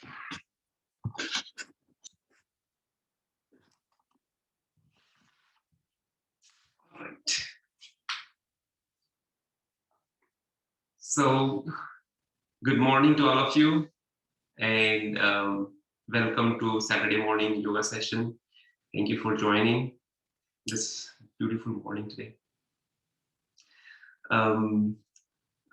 Right. So, good morning to all of you, and welcome to Saturday morning yoga session. Thank you for joining this beautiful morning today. Um,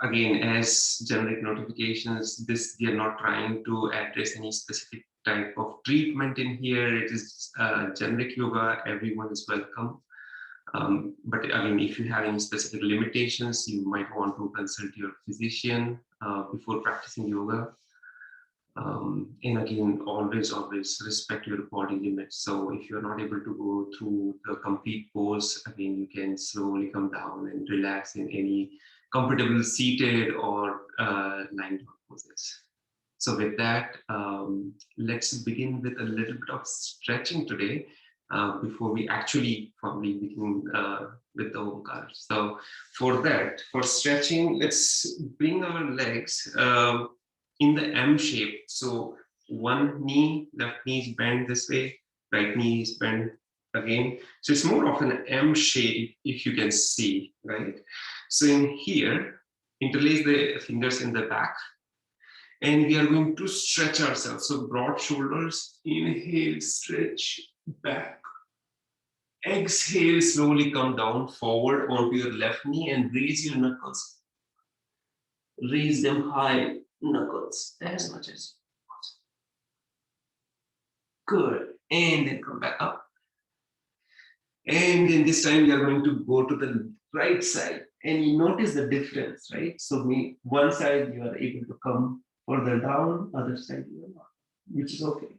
Again, as generic notifications, we are not trying to address any specific type of treatment in here. It is generic yoga. Everyone is welcome. But again, if you have any specific limitations, you might want to consult your physician before practicing yoga. And again, always respect your body limits. So if you're not able to go through the complete pose, again, you can slowly come down and relax in any comfortable seated or lying down poses. So with that, let's begin with a little bit of stretching today before we actually probably begin with the Omkar. So for that, for stretching, let's bring our legs in the M shape. So one knee, left knee is bent this way, right knee is bent again. So it's more of an M shape if you can see, right? So in here, interlace the fingers in the back, and we are going to stretch ourselves. So broad shoulders, inhale, stretch back. Exhale, slowly come down forward onto your left knee and raise your knuckles. Raise them high, knuckles, as much as possible. Good. And then come back up. And then this time we are going to go to the right side. And you notice the difference, right? So one side you are able to come further down, other side you are not, which is okay.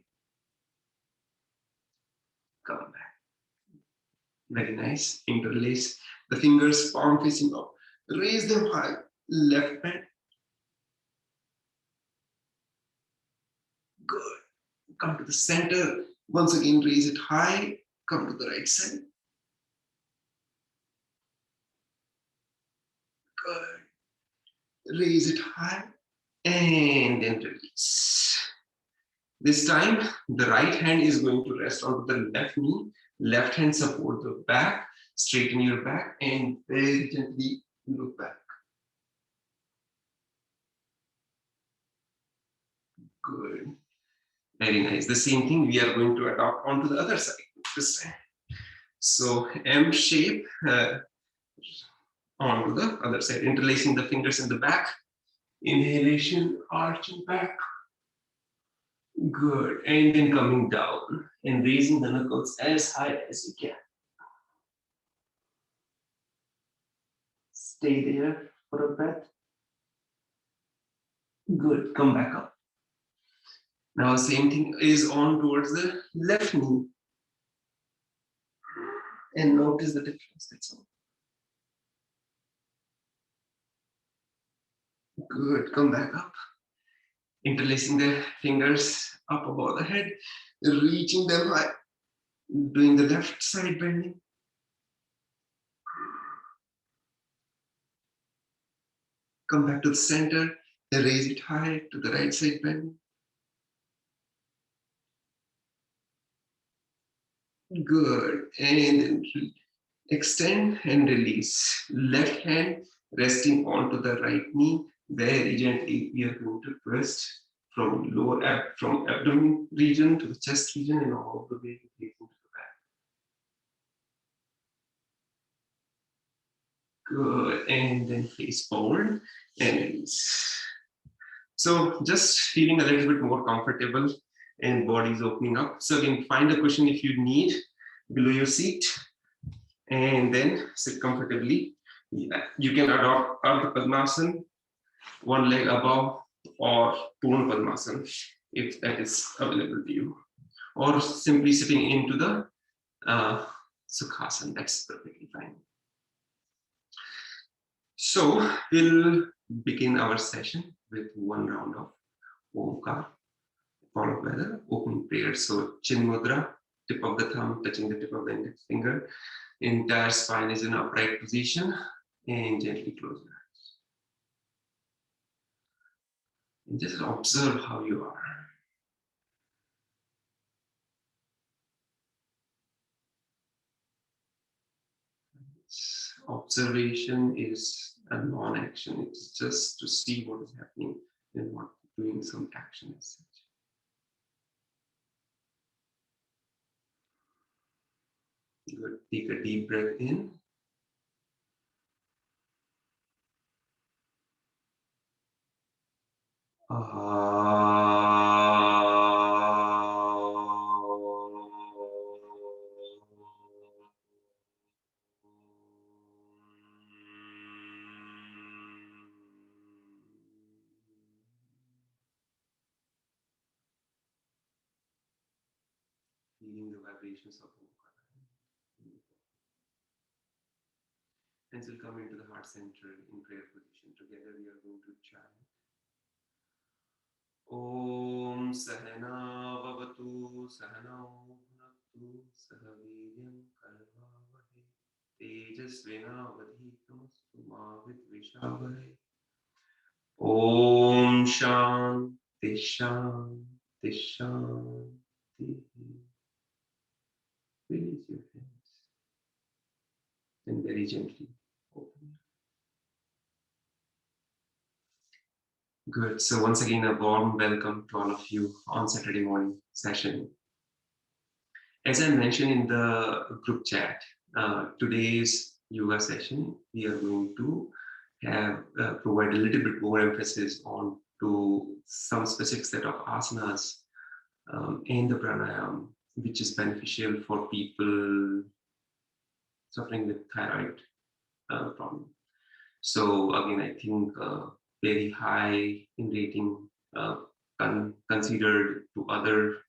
Come back. Very nice. Interlace the fingers, palm facing up. Raise them high. Left hand. Good. Come to the center. Once again, raise it high. Come to the right side. Good. Raise it high. And then release. This time, the right hand is going to rest onto the left knee. Left hand support the back. Straighten your back and very gently look back. Good. Very nice. The same thing we are going to adopt onto the other side this time. So M shape onto the other side, interlacing the fingers in the back. Inhalation, arching back. Good. And then coming down and raising the knuckles as high as you can. Stay there for a breath. Good. Come back up. Now, same thing is on towards the left knee. And notice the difference. That's all. Good. Come back up. Interlacing the fingers up above the head, reaching them high. Doing the left side bending. Come back to the center. Then raise it high to the right side bending. Good. And then extend and release. Left hand resting onto the right knee. Very gently, we are going to twist from from abdomen region to the chest region and all the way into the back. Good. And then face forward and release. So just feeling a little bit more comfortable and body's opening up. So again, find a cushion if you need below your seat and then sit comfortably. Yeah. You can adopt Ardha Padmasana, one leg above, or Purna Padmasana if that is available to you, or simply sitting into the Sukhasana. That's perfectly fine. So we'll begin our session with one round of Omkar, followed by the opening prayer. So Chin Mudra, tip of the thumb touching the tip of the index finger. Entire spine is in upright position, and gently close your eyes. And just observe how you are. Observation is a non-action. It's just to see what is happening and not doing some action as such. Good. Take a deep breath in. Feeling the vibrations of Om. Hands will come into the heart center in prayer position. Together we are going to chant Om Sahana Vavatu Sahanau Bhunaktu Sahaviryam Karvavahe Tejasvinavadhitamastu Ma Vidvishavare Om Shanti Shanti Shanti. Release your hands and very gently open. Good. So once again, a warm welcome to all of you on Saturday morning session. As I mentioned in the group chat, today's yoga session, we are going to have provide a little bit more emphasis on to some specific set of asanas and the pranayam, which is beneficial for people suffering with thyroid problem. So again, I think very high in rating considered to other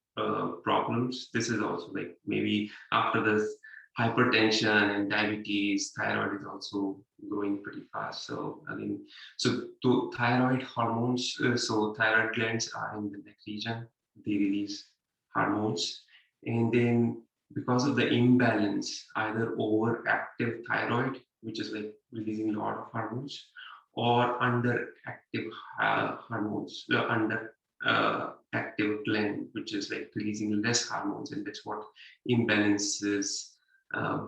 problems. This is also like maybe after this hypertension and diabetes, thyroid is also growing pretty fast. So I mean, so to thyroid hormones, so thyroid glands are in the neck region. They release hormones, and then because of the imbalance, either overactive thyroid, which is like releasing a lot of hormones, or underactive hormones, under active gland, which is like releasing less hormones, and that's what imbalances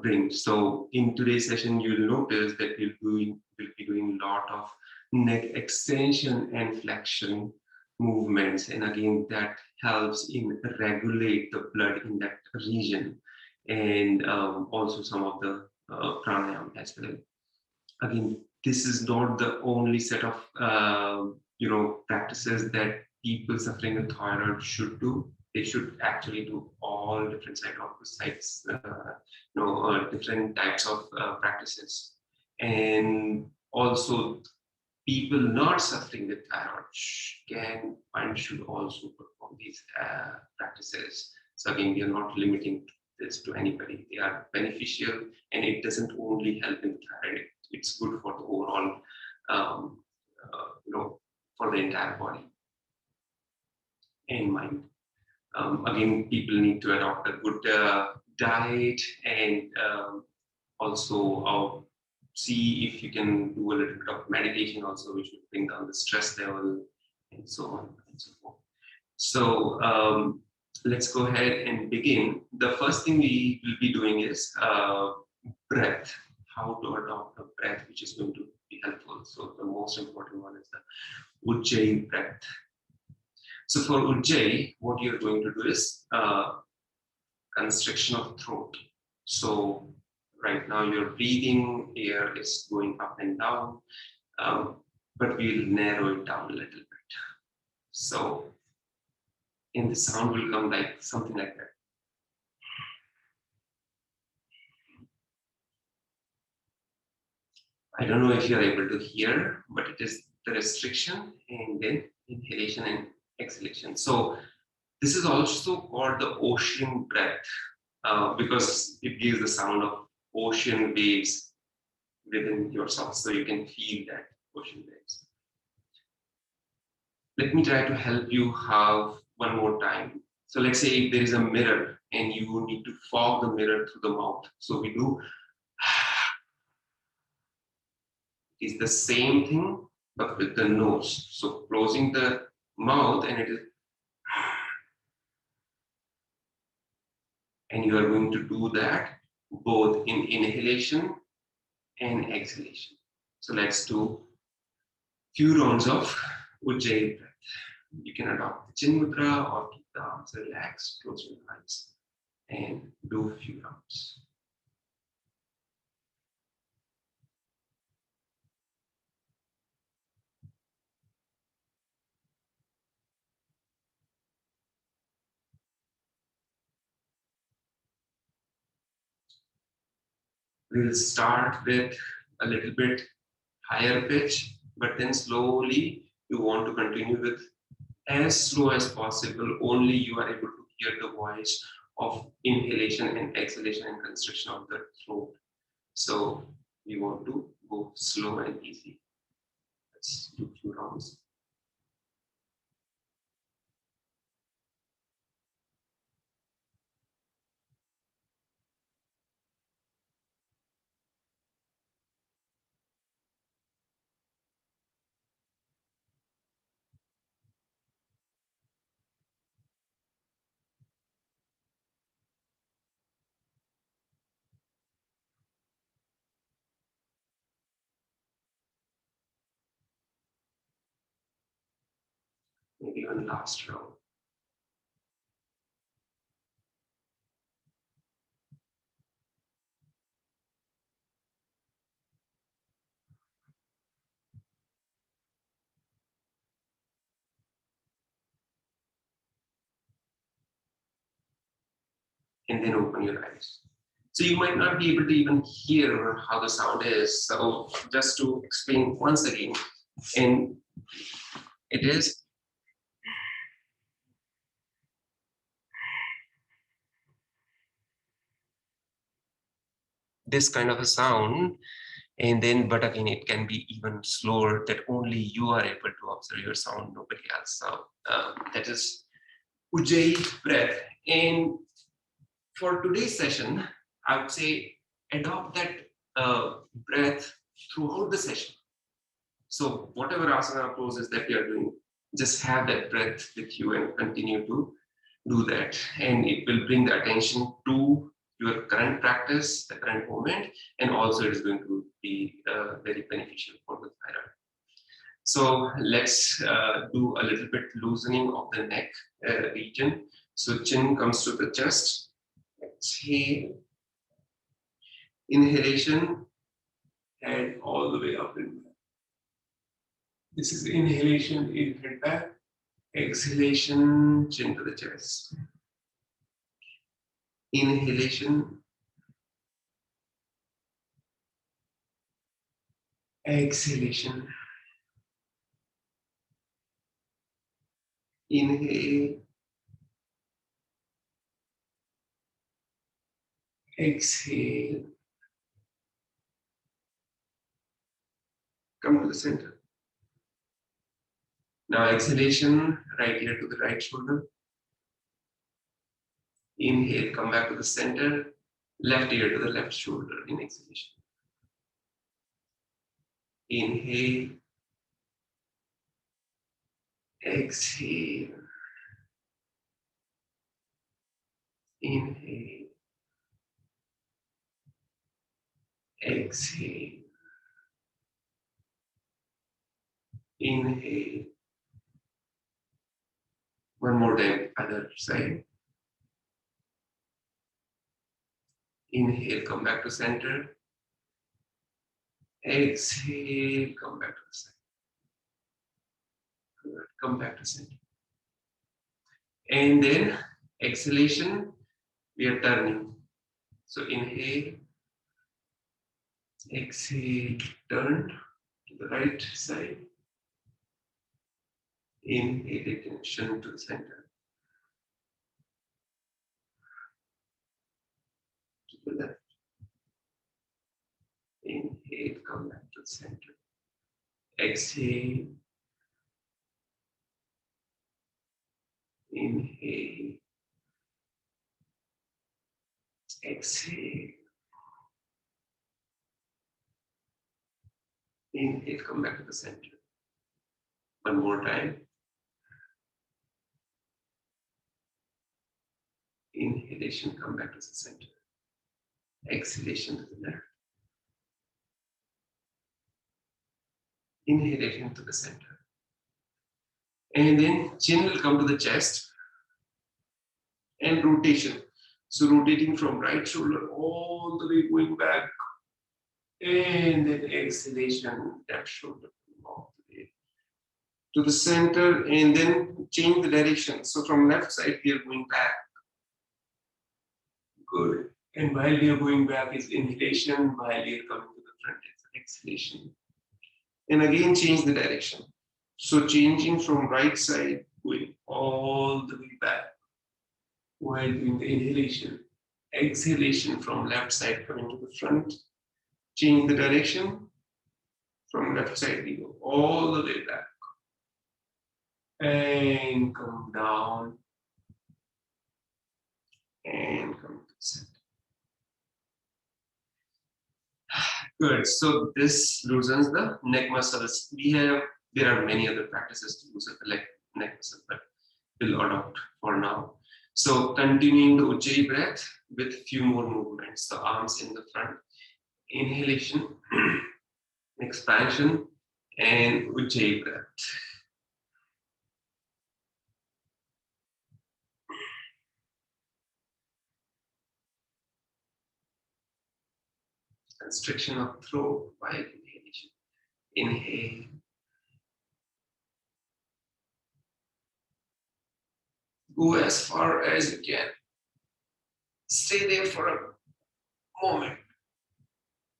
bring. So in today's session, you'll notice that we'll be doing a lot of neck extension and flexion movements, and again that helps in regulate the blood in that region, and also some of the pranayam as well. Again, this is not the only set of practices that people suffering with thyroid should do. They should actually do all different different types of practices, and also people not suffering with thyroid can and should also perform these practices. So again, we are not limiting this to anybody. They are beneficial, and it doesn't only help in thyroid. It's good for the overall, for the entire body and mind. Again, people need to adopt a good diet, and also see if you can do a little bit of meditation also, which will bring down the stress level and so on and so forth. So let's go ahead and begin. The first thing we will be doing is breath. How to adopt a breath which is going to be helpful. So the most important one is the Ujjayi breath. So for Ujjayi, what you're going to do is constriction of throat. So right now you're breathing, air is going up and down, but we'll narrow it down a little bit. So, and the sound will come like something like that. I don't know if you're able to hear, but it is the restriction and then inhalation and exhalation. So this is also called the ocean breath because it gives the sound of ocean waves within yourself, so you can feel that ocean waves. Let me try to help you have one more time. So let's say if there is a mirror and you need to fog the mirror through the mouth. So we do is the same thing but with the nose. So closing the mouth, and it is, and you are going to do that both in inhalation and exhalation. So let's do few rounds of Ujjayi breath. You can adopt the chin mudra or keep the arms relaxed, close your eyes, and do a few rounds. We'll start with a little bit higher pitch, but then slowly you want to continue with as slow as possible. Only you are able to hear the voice of inhalation and exhalation and constriction of the throat. So we want to go slow and easy. Let's do a few rounds. Maybe one last round. And then open your eyes. So you might not be able to even hear how the sound is. So just to explain once again, and it is this kind of a sound, and then but again it can be even slower that only you are able to observe your sound, nobody else. So that is Ujjayi breath. And for today's session, I would say adopt that breath throughout the session. So whatever asana poses that you're doing, just have that breath with you and continue to do that. And it will bring the attention to your current practice, the current moment, and also it is going to be very beneficial for the thyroid. So let's do a little bit loosening of the neck region. So chin comes to the chest. Exhale. Inhalation, head all the way up and back. This is inhalation, in head back. Exhalation, chin to the chest. Inhalation. Exhalation. Inhale. Exhale. Come to the center. Now exhalation, right ear to the right shoulder. Inhale, come back to the center. Left ear to the left shoulder in exhalation. Inhale. Exhale. Inhale. Exhale. Inhale. One more time, other side. Inhale, come back to center. Exhale, come back to the side. Good. Come back to center. And then exhalation, we are turning. So inhale, exhale, turn to the right side. Inhale, attention to the center. To the left. Inhale, come back to the center. Exhale. Inhale. Exhale. Inhale, come back to the center. One more time. Inhalation, come back to the center. Exhalation to the left. inhalation to the center. And then chin will come to the chest and rotation. So rotating from right shoulder all the way going back. And then exhalation, left shoulder all the way to the center, and then change the direction. So from left side, we are going back. Good. And while we are going back is inhalation, while we are coming to the front is exhalation. And again, change the direction. So changing from right side, going all the way back while doing the inhalation. Exhalation from left side coming to the front. Change the direction. From left side, we go all the way back. And come down. And come to the center. Good. So this loosens the neck muscles. There are many other practices to loosen the neck muscle, but we'll adopt for now. So continuing the Ujjayi breath with few more movements. The arms in the front. Inhalation, expansion, and Ujjayi breath. Constriction of throat while inhalation. Inhale. Go as far as you can. Stay there for a moment.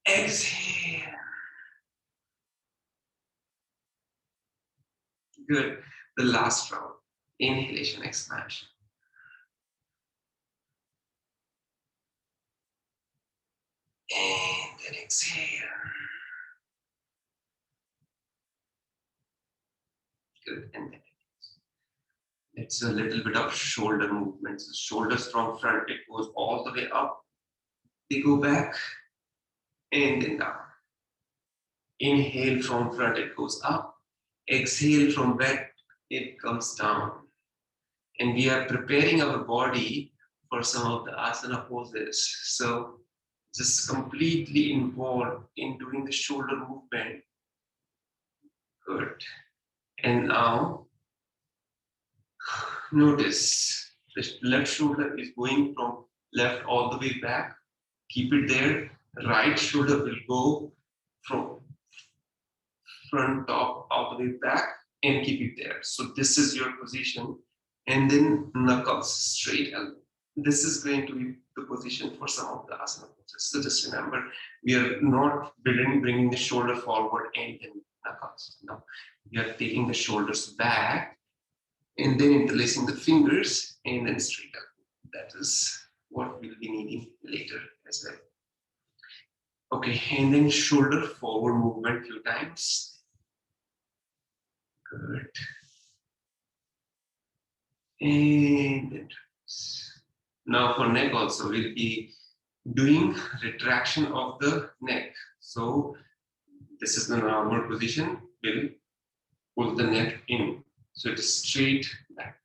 Exhale. Good. The last round. Inhalation, expansion. And then exhale. Good. And then it's a little bit of shoulder movements. Shoulders from front, it goes all the way up. They go back and then down. Inhale from front, it goes up. Exhale from back, it comes down. And we are preparing our body for some of the asana poses. So just completely involved in doing the shoulder movement. Good. And now notice the left shoulder is going from left all the way back. Keep it there. Right shoulder will go from front top all the way back and keep it there. So this is your position. And then knuckles straight elbow. This is going to be the position for some of the asana poses. So just remember, we are not bringing the shoulder forward and then knuckles. No, we are taking the shoulders back and then interlacing the fingers and then straight up. That is what we'll be needing later as well. Okay, and then shoulder forward movement few times. Good. And then now for neck also, we'll be doing retraction of the neck. So this is the normal position. We'll pull the neck in. So it is straight back.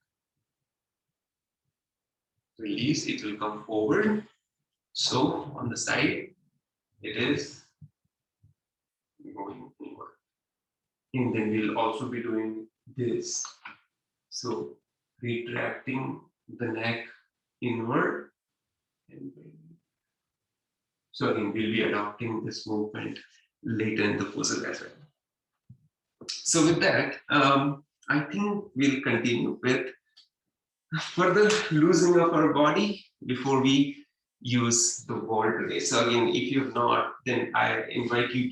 Release, it will come forward. So on the side, it is going inward. And then we'll also be doing this. So retracting the neck inward. So again, we'll be adopting this movement later in the poses as well. So with that, I think we'll continue with further loosening of our body before we use the wall today. So again, if you've not, then I invite you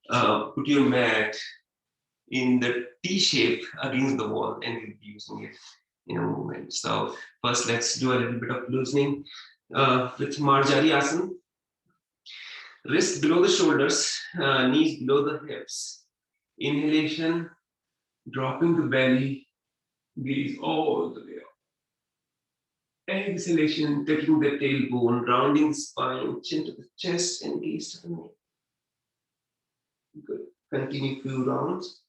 to put your mat in the T shape against the wall, and we'll be using it in a moment. So first, let's do a little bit of loosening with Marjari Asana. Wrist below the shoulders, knees below the hips. Inhalation, dropping the belly, gaze all the way up. Exhalation, taking the tailbone, rounding the spine, chin to the chest, and gaze to the neck. Good. Continue few rounds.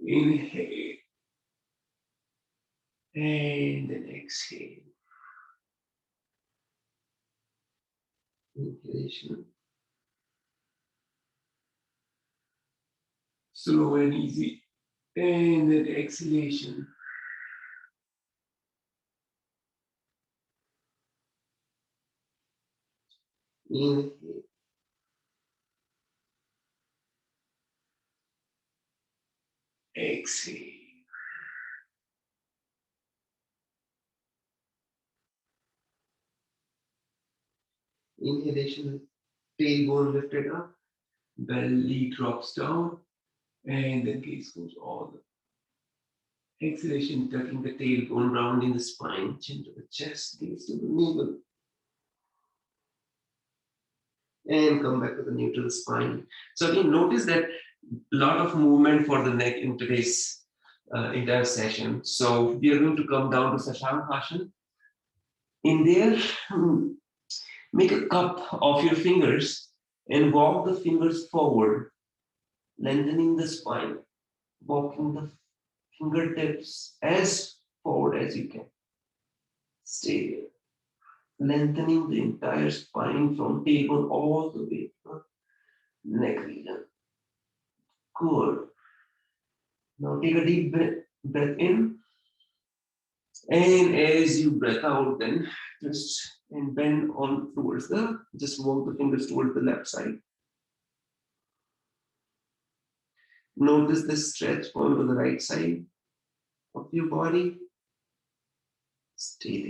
Inhale. And then exhale. Inhalation. Slow and easy. And then exhalation. Inhale. Exhale. Inhalation, tailbone lifted up, belly drops down, and then gaze goes all the exhalation, tucking the tailbone round in the spine, chin to the chest, gaze to the navel, and come back to the neutral spine. So again, notice that a lot of movement for the neck in today's entire session. So we are going to come down to Sashankhasana. In there, make a cup of your fingers and walk the fingers forward, lengthening the spine, walking the fingertips as forward as you can. Stay there, lengthening the entire spine from tailbone all the way to the neck region. Good. Now take a deep breath in, and as you breath out, then twist and bend on towards just walk the fingers towards the left side. Notice the stretch onto the right side of your body. Stay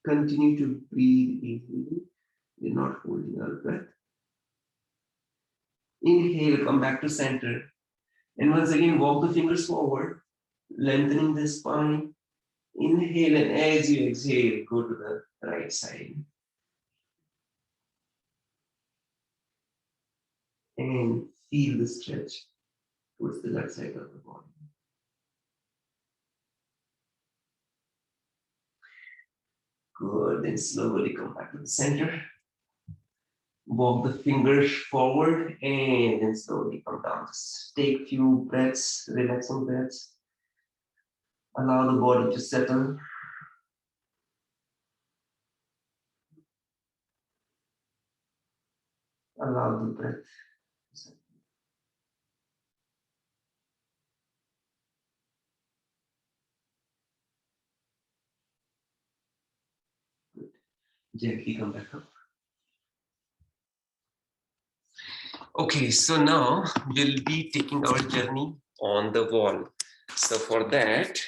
there. Continue to breathe easily. You're not holding our breath. Inhale, come back to center. And once again, walk the fingers forward, lengthening the spine. Inhale, and as you exhale, go to the right side. And feel the stretch towards the left side of the body. Good, then slowly come back to the center. Walk the fingers forward and then slowly come down. Just take a few breaths, relaxing breaths. Allow the body to settle. Allow the breath to settle. Good. Gently come back up. Okay, so now we'll be taking our journey on the wall. So for that,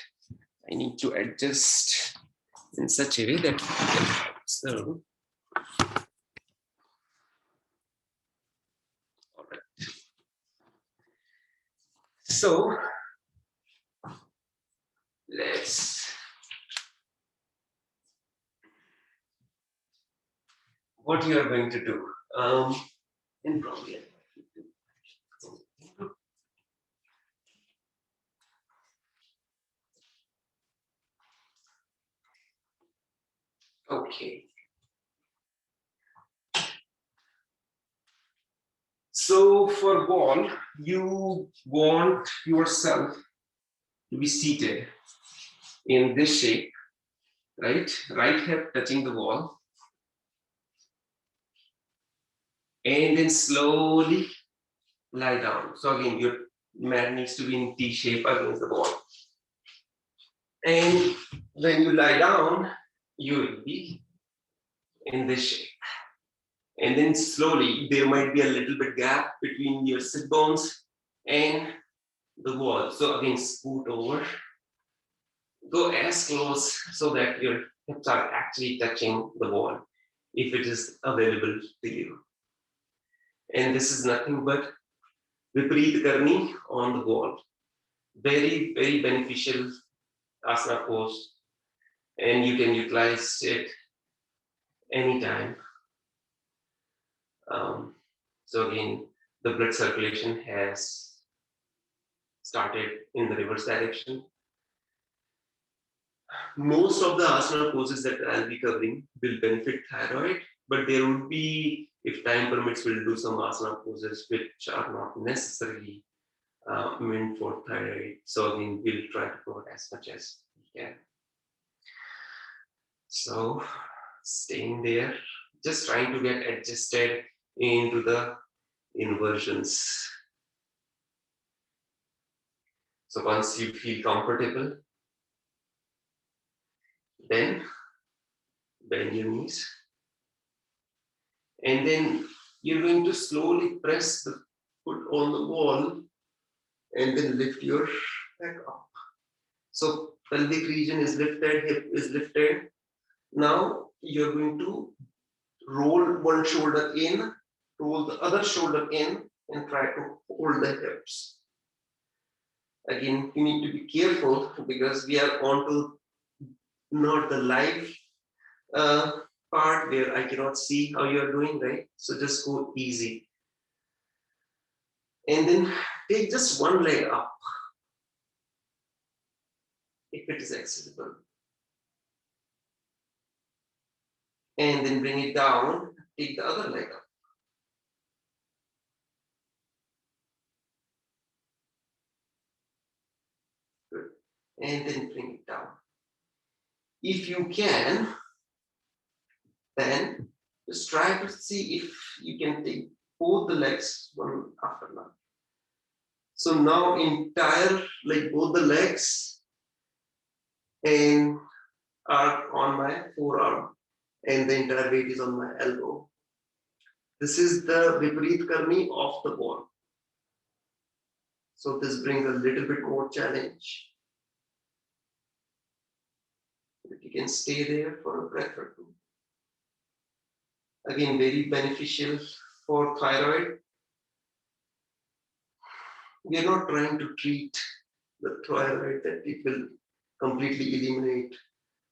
I need to adjust in such a way that you can observe. All right. So let's, what you are going to do, and probably okay. So for wall, you want yourself to be seated in this shape, right? Right hip touching the wall. And then slowly lie down. So again, your mat needs to be in T shape against the wall. And when you lie down, you will be in this shape. And then slowly, there might be a little bit gap between your sit bones and the wall. So again, scoot over. Go as close so that your hips are actually touching the wall, if it is available to you. And this is nothing but Viparit Karni on the wall. Very, very beneficial asana pose. And you can utilize it anytime. So again, the blood circulation has started in the reverse direction. Most of the asana poses that I'll be covering will benefit thyroid, but there would be, if time permits, we'll do some asana poses which are not necessarily meant for thyroid. So again, we'll try to cover as much as we can. So staying there, just trying to get adjusted into the inversions. So once you feel comfortable, then bend your knees. And then you're going to slowly press the foot on the wall and then lift your back up. So pelvic region is lifted, hip is lifted. Now you're going to roll one shoulder in, roll the other shoulder in, and try to hold the hips. Again, you need to be careful because we are on to not the live part where I cannot see how you are doing, right? So just go easy. And then take just one leg up if it is accessible. And then bring it down, take the other leg up. Good. And then bring it down. If you can, then just try to see if you can take both the legs one after another. So now entire, like both the legs and are on my forearm and the entire weight is on my elbow. This is the Viparit Karni of the ball. So this brings a little bit more challenge. If you can stay there for a breath or two. Again, very beneficial for thyroid. We are not trying to treat the thyroid that it will completely eliminate.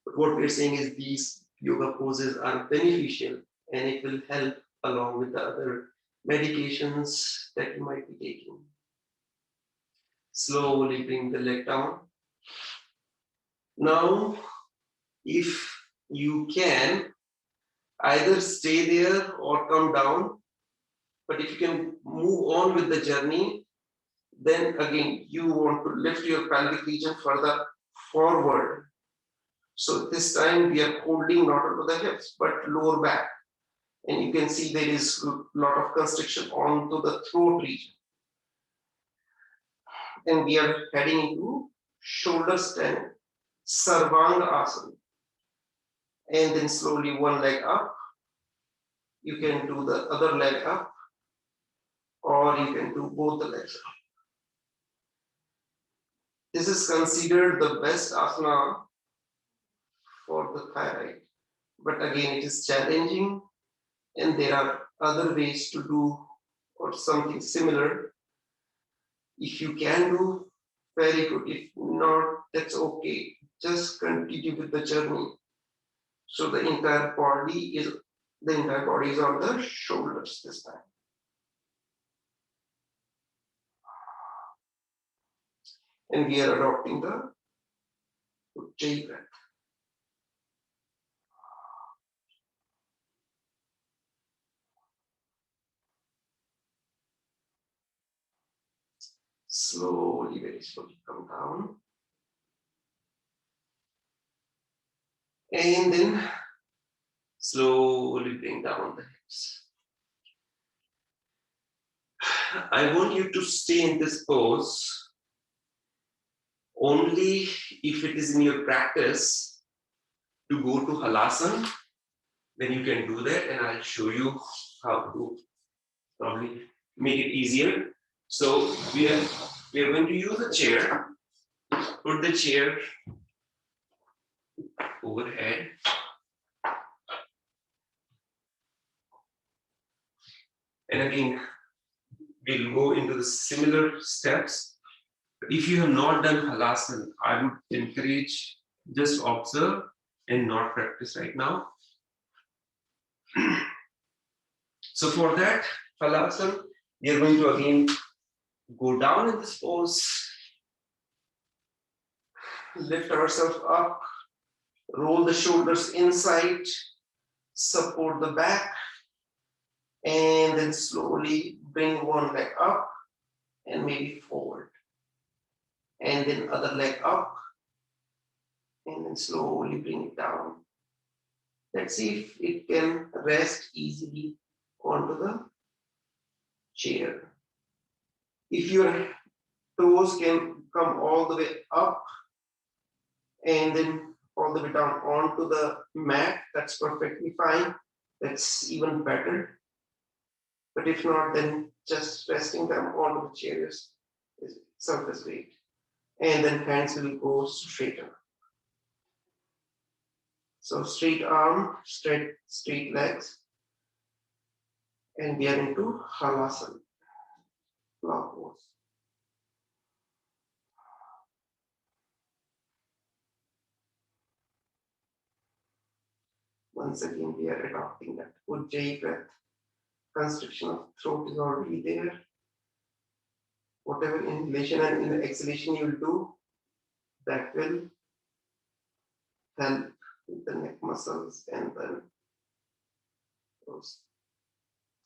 But what we're saying is these yoga poses are beneficial and it will help along with the other medications that you might be taking. Slowly bring the leg down. Now, if you can, either stay there or come down. But if you can move on with the journey, then again, you want to lift your pelvic region further forward. So this time we are holding not onto the hips, but lower back. And you can see there is a lot of constriction onto the throat region. And we are heading into shoulder stand, Sarvanga Asana. And then slowly one leg up. You can do the other leg up, or you can do both the legs up. This is considered the best asana for the thyroid. But again, it is challenging and there are other ways to do or something similar. If you can do, very good. If not, that's okay. Just continue with the journey. So the entire body is on the shoulders this time. And we are adopting the Ujjayi breath. Slowly, very slowly come down. And then slowly bring down the hips. I want you to stay in this pose only if it is in your practice to go to halasana, then you can do that and I'll show you how to probably make it easier. So we are going to use a chair, put the chair overhead. And again, we'll go into the similar steps. If you have not done halasana, I would encourage just observe and not practice right now. So for that halasana, we are going to again go down in this pose, lift ourselves up, roll the shoulders inside, support the back, and then slowly bring one leg up and maybe forward. And then other leg up, and then slowly bring it down. Let's see if it can rest easily onto the chair. If your toes can come all the way up and then all the way down onto the mat, that's perfectly fine. That's even better. But if not, then just resting them onto the chairs is itself great. And then hands will go straight up. So straight arm, straight legs. And we are into halasana, log pose. Once again, we are adopting that Ujjayi breath. Constriction of throat is already there. Whatever inhalation and in the exhalation you will do, that will help with the neck muscles and then those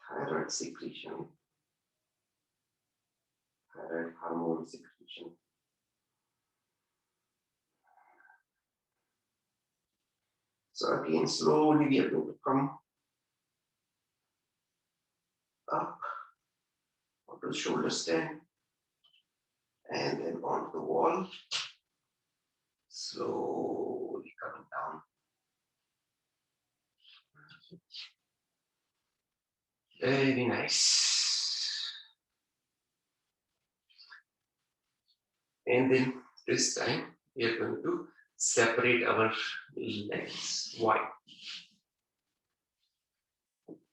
thyroid secretion, thyroid hormone secretion. So again, slowly we are going to come up onto the shoulder stand and then onto the wall. Slowly coming down. Very nice. And then this time we are going to separate our legs wide.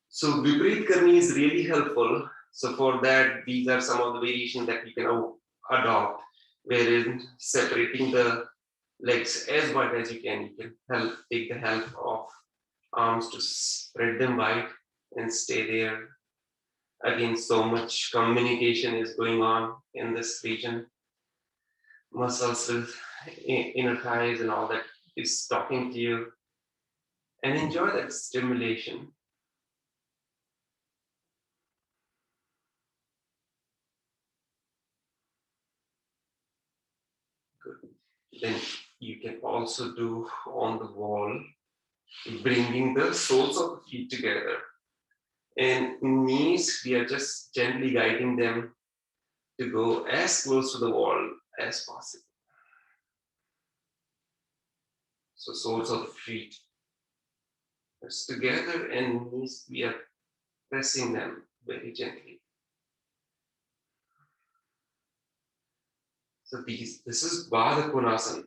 So Viparit Karni is really helpful. So for that, these are some of the variations that we can adopt, wherein separating the legs as wide as you can take the help of arms to spread them wide and stay there. Again, so much communication is going on in this region. Muscles with inner thighs and all that is talking to you, and enjoy that stimulation. Good. Then you can also do on the wall, bringing the soles of the feet together. And knees, we are just gently guiding them to go as close to the wall as possible. So soles of the feet press together, and knees, we are pressing them very gently. So this is Baddha Konasana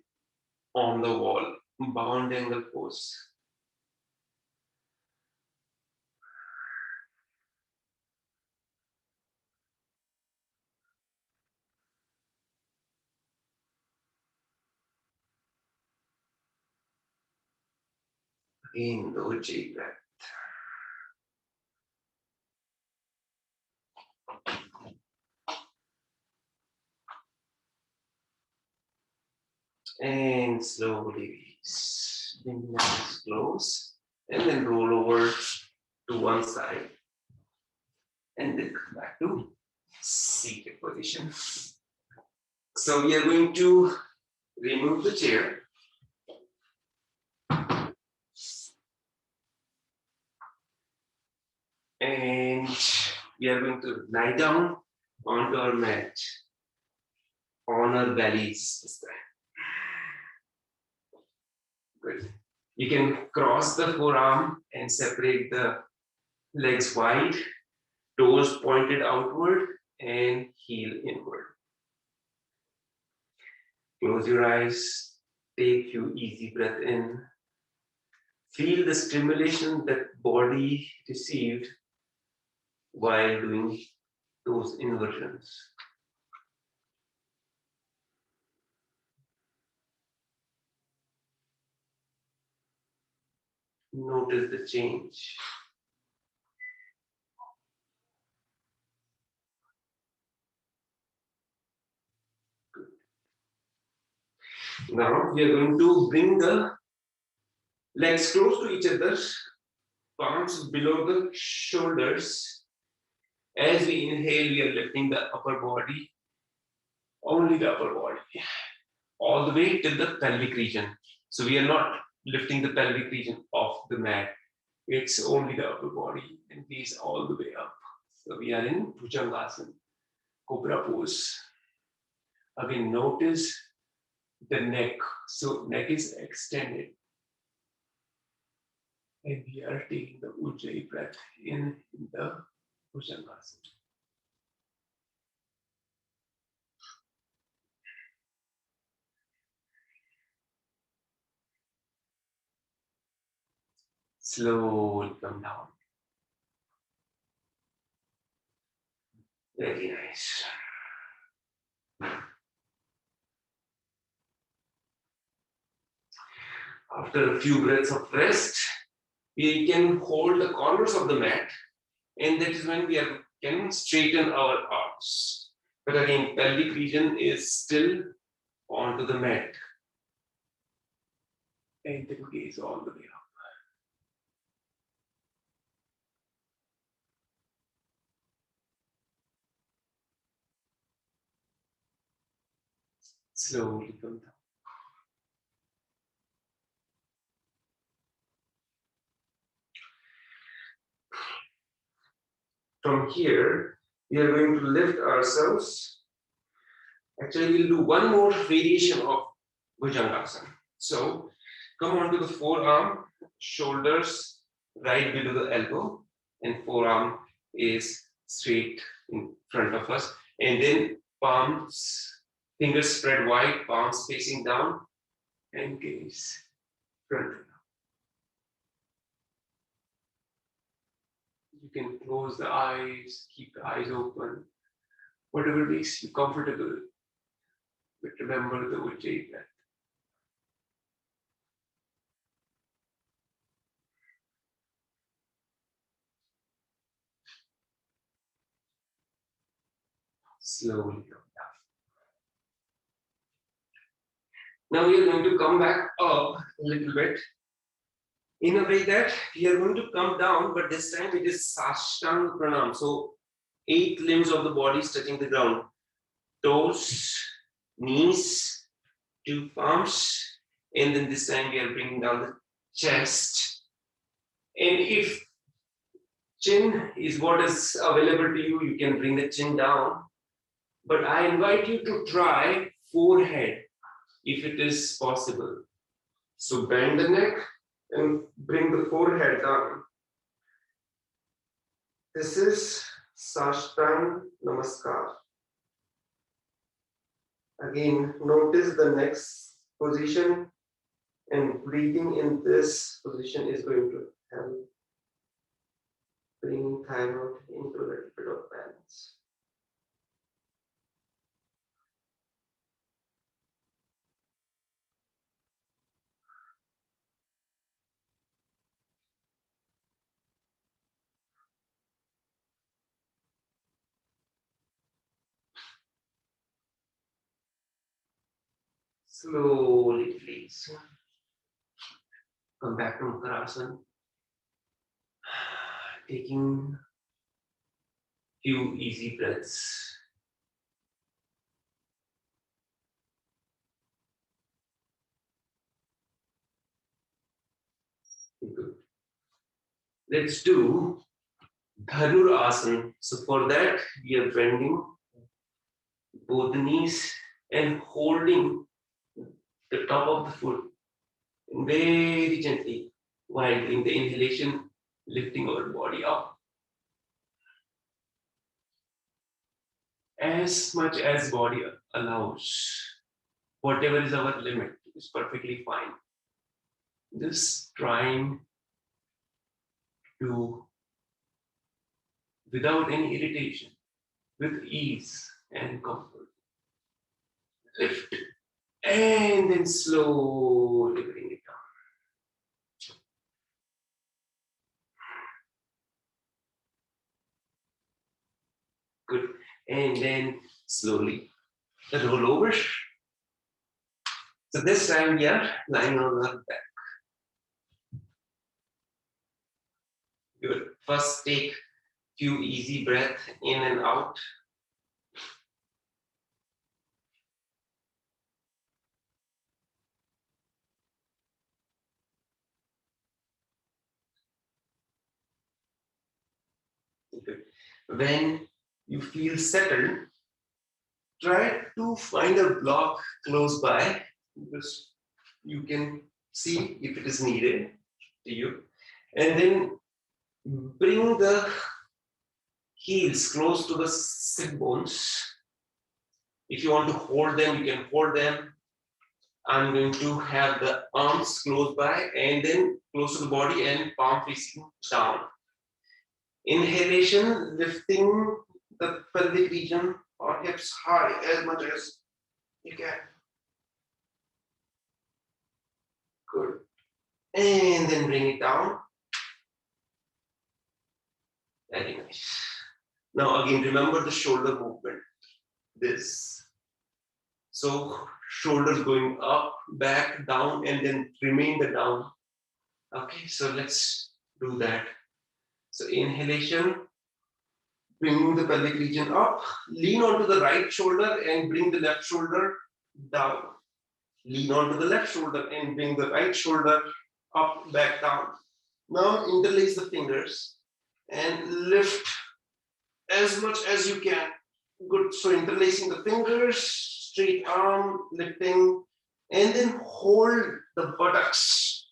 on the wall, bound angle pose. In the Ujjayi breath. And slowly bring the eyes close and then roll over to one side and then come back to seated position. So we are going to remove the chair. And we are going to lie down onto our mat on our bellies this time. Good. You can cross the forearm and separate the legs wide, toes pointed outward and heel inward. Close your eyes, take few easy breath in. Feel the stimulation that body received while doing those inversions. Notice the change. Good. Now we are going to bring the legs close to each other, palms below the shoulders. As we inhale, we are lifting the upper body, only the upper body, all the way till the pelvic region. So we are not lifting the pelvic region off the mat. It's only the upper body and these all the way up. So we are in Bhujangasana, Cobra pose. Again, notice the neck. So neck is extended. And we are taking the Ujjayi breath in the Bhujangasana. Slowly come down. Very nice. After a few breaths of rest, we can hold the corners of the mat, and that is when we can straighten our arms. But again, pelvic region is still onto the mat. And then gaze all the way up. Slowly come down. From here, we are going to lift ourselves. Actually, we'll do one more variation of Bhujangasana. So, come onto the forearm, shoulders right below the elbow, and forearm is straight in front of us. And then palms, fingers spread wide, palms facing down, and gaze front. You can close the eyes, keep the eyes open, whatever makes you comfortable. But remember the Ujjayi breath. Slowly come down. Now we are going to come back up a little bit in a way that we are going to come down, but this time it is Sashtanga Pranam. So 8 limbs of the body is touching the ground. Toes, knees, 2 palms, and then this time we are bringing down the chest. And if chin is what is available to you, you can bring the chin down. But I invite you to try forehead if it is possible. So bend the neck and bring the forehead down. This is Sashtang Namaskar. Again, notice the next position, and breathing in this position is going to help bring thyroid into a little bit of balance. Slowly, please. Come back to Uttanasana. Taking few easy breaths. Good. Let's do Dhanur Asana. So for that, we are bending both the knees and holding the top of the foot very gently while doing the inhalation, lifting our body up. As much as body allows, whatever is our limit is perfectly fine. Just trying to, without any irritation, with ease and comfort, lift and then slowly bring it down. Good. And then slowly roll over. So this time we are lying on our back. Good. First take few easy breath in and out. Good. When you feel settled, try to find a block close by because you can see if it is needed to you. And then bring the heels close to the sit bones. If you want to hold them, you can hold them. I'm going to have the arms close by and then close to the body and palm facing down. Inhalation, lifting the pelvic region or hips high as much as you can. Good. And then bring it down. Very nice. Now again, remember the shoulder movement. This. So shoulders going up, back, down, and then remain the down. Okay, so let's do that. So inhalation, bringing the pelvic region up, lean onto the right shoulder and bring the left shoulder down. Lean onto the left shoulder and bring the right shoulder up, back, down. Now interlace the fingers and lift as much as you can. Good. So interlacing the fingers, straight arm, lifting, and then hold the buttocks.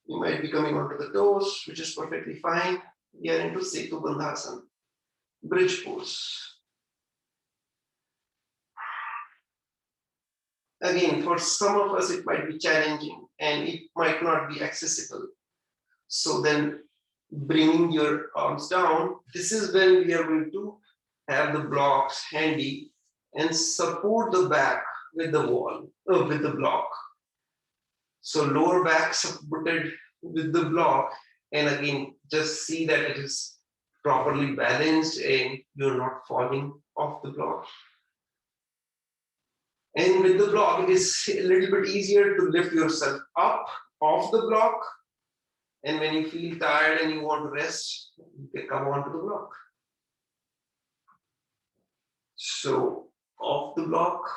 You might be coming onto the toes, which is perfectly fine. We are into Setu Bandhasana, bridge pose. Again, for some of us, it might be challenging and it might not be accessible. So then bringing your arms down, this is when we are going to have the blocks handy and support the back with the wall, with the block. So lower back supported with the block, and again, just see that it is properly balanced and you're not falling off the block. And with the block, it is a little bit easier to lift yourself up off the block. And when you feel tired and you want to rest, you can come onto the block. So off the block,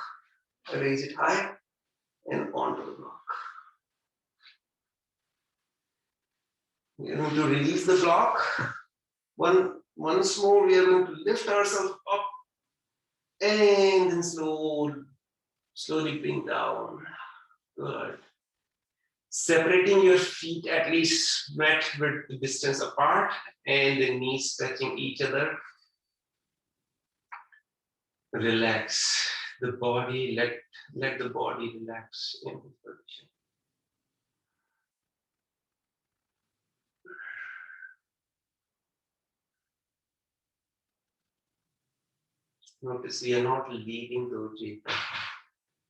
raise it high and onto the block. We are going to release the block. Once more, we are going to lift ourselves up and then slowly bring down. Good. Separating your feet at least mat width distance apart and the knees touching each other. Relax the body, let the body relax in this position. Notice we are not leaving the Ujjayi.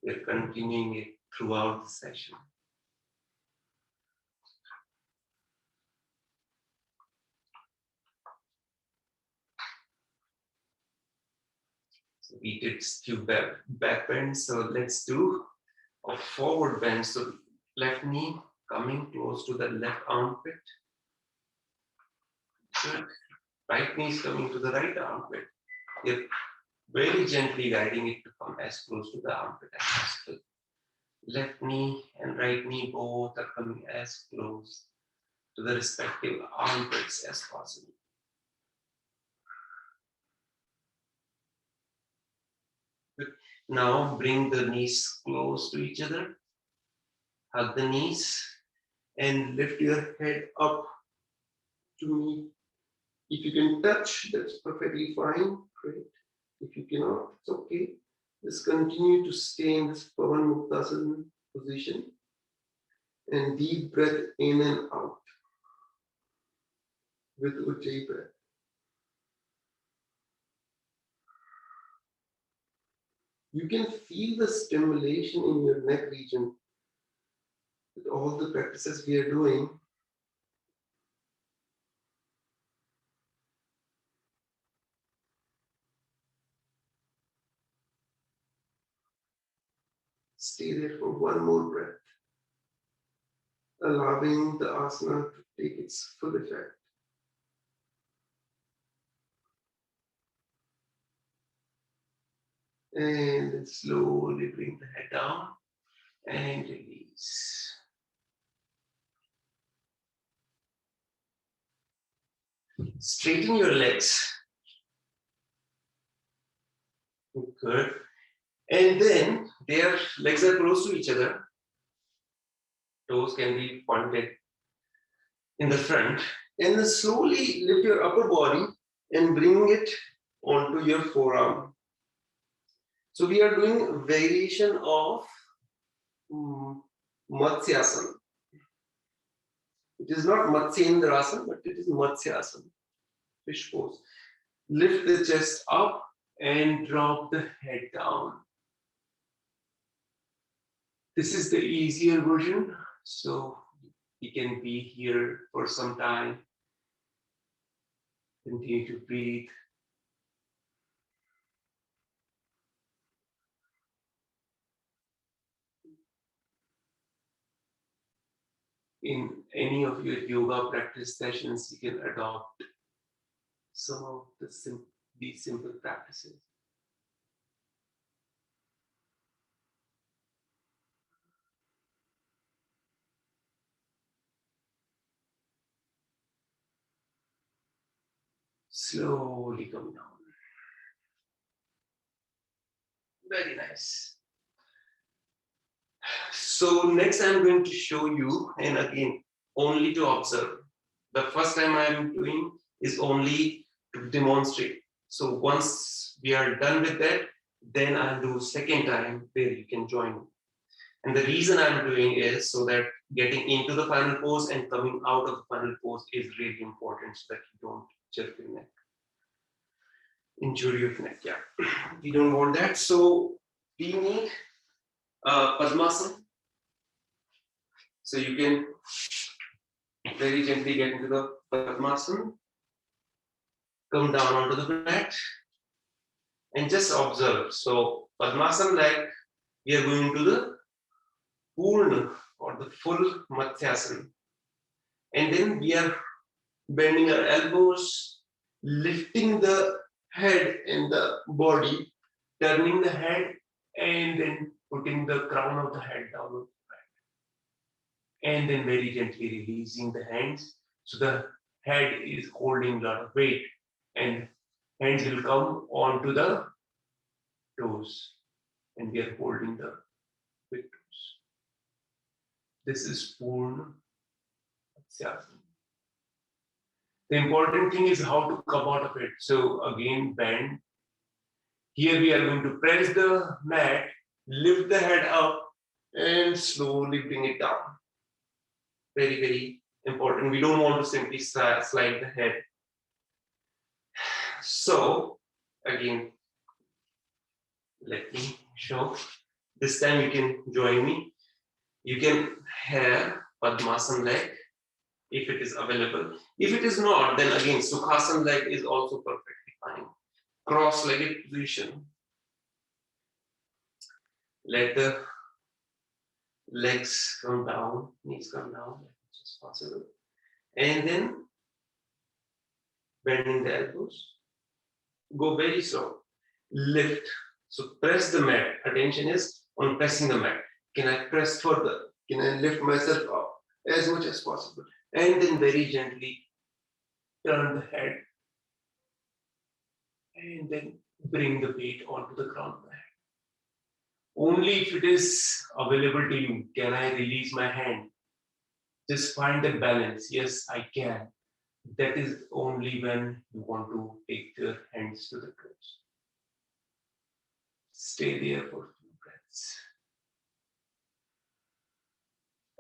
We are continuing it throughout the session. So we did few back bends, so let's do a forward bend. So left knee coming close to the left armpit. Good. Right knee is coming to the right armpit. You're very gently guiding it to come as close to the armpit as possible. Left knee and right knee both are coming as close to the respective armpits as possible. Good. Now bring the knees close to each other. Hug the knees and lift your head up to meet. If you can touch, that's perfectly fine. Great. If you cannot, it's okay. Just continue to stay in this Pavan Muktasana position and deep breath in and out with Ujjayi breath. You can feel the stimulation in your neck region with all the practices we are doing. Stay there for one more breath, allowing the asana to take its full effect. And then slowly bring the head down and release. Straighten your legs. Good. And then their legs are close to each other. Toes can be pointed in the front. And then slowly lift your upper body and bring it onto your forearm. So we are doing a variation of Matsyasana. It is not Matsyendrasana, but it is Matsyasana, fish pose. Lift the chest up and drop the head down. This is the easier version, so you can be here for some time. Continue to breathe. In any of your yoga practice sessions, you can adopt some of these simple practices. Slowly come down. Very nice. So next I'm going to show you, and again, only to observe. The first time I'm doing is only to demonstrate. So once we are done with that, then I'll do second time where you can join me. And the reason I'm doing is so that getting into the final pose and coming out of the final pose is really important so that you don't jerk your neck. Injury of neck, yeah. We don't want that. So we need Padmasana. So you can very gently get into the Padmasana, come down onto the mat, and just observe. So Padmasana, like we are going to the Purna or the full Matsyasana. And then we are bending our elbows, lifting the head and the body, turning the head, and then putting the crown of the head down on the mat. And then very gently releasing the hands. So the head is holding a lot of weight, and hands will come onto the toes, and we are holding the big toes. This is Purna Matsyasana. The important thing is how to come out of it. So again, bend. Here we are going to press the mat, lift the head up, and slowly bring it down. Very, very important. We don't want to simply slide the head. So again, let me show. This time you can join me. You can have Padmasana leg if it is available. If it is not, then again, Sukhasana leg is also perfectly fine. Cross-legged position. Let the legs come down, knees come down as much as possible. And then bending the elbows. Go very slow. Lift. So press the mat. Attention is on pressing the mat. Can I press further? Can I lift myself up as much as possible? And then very gently turn the head. And then bring the weight onto the ground of the head. Only if it is available to you can I release my hand. Just find the balance. Yes, I can. That is only when you want to take your hands to the toes. Stay there for a few breaths.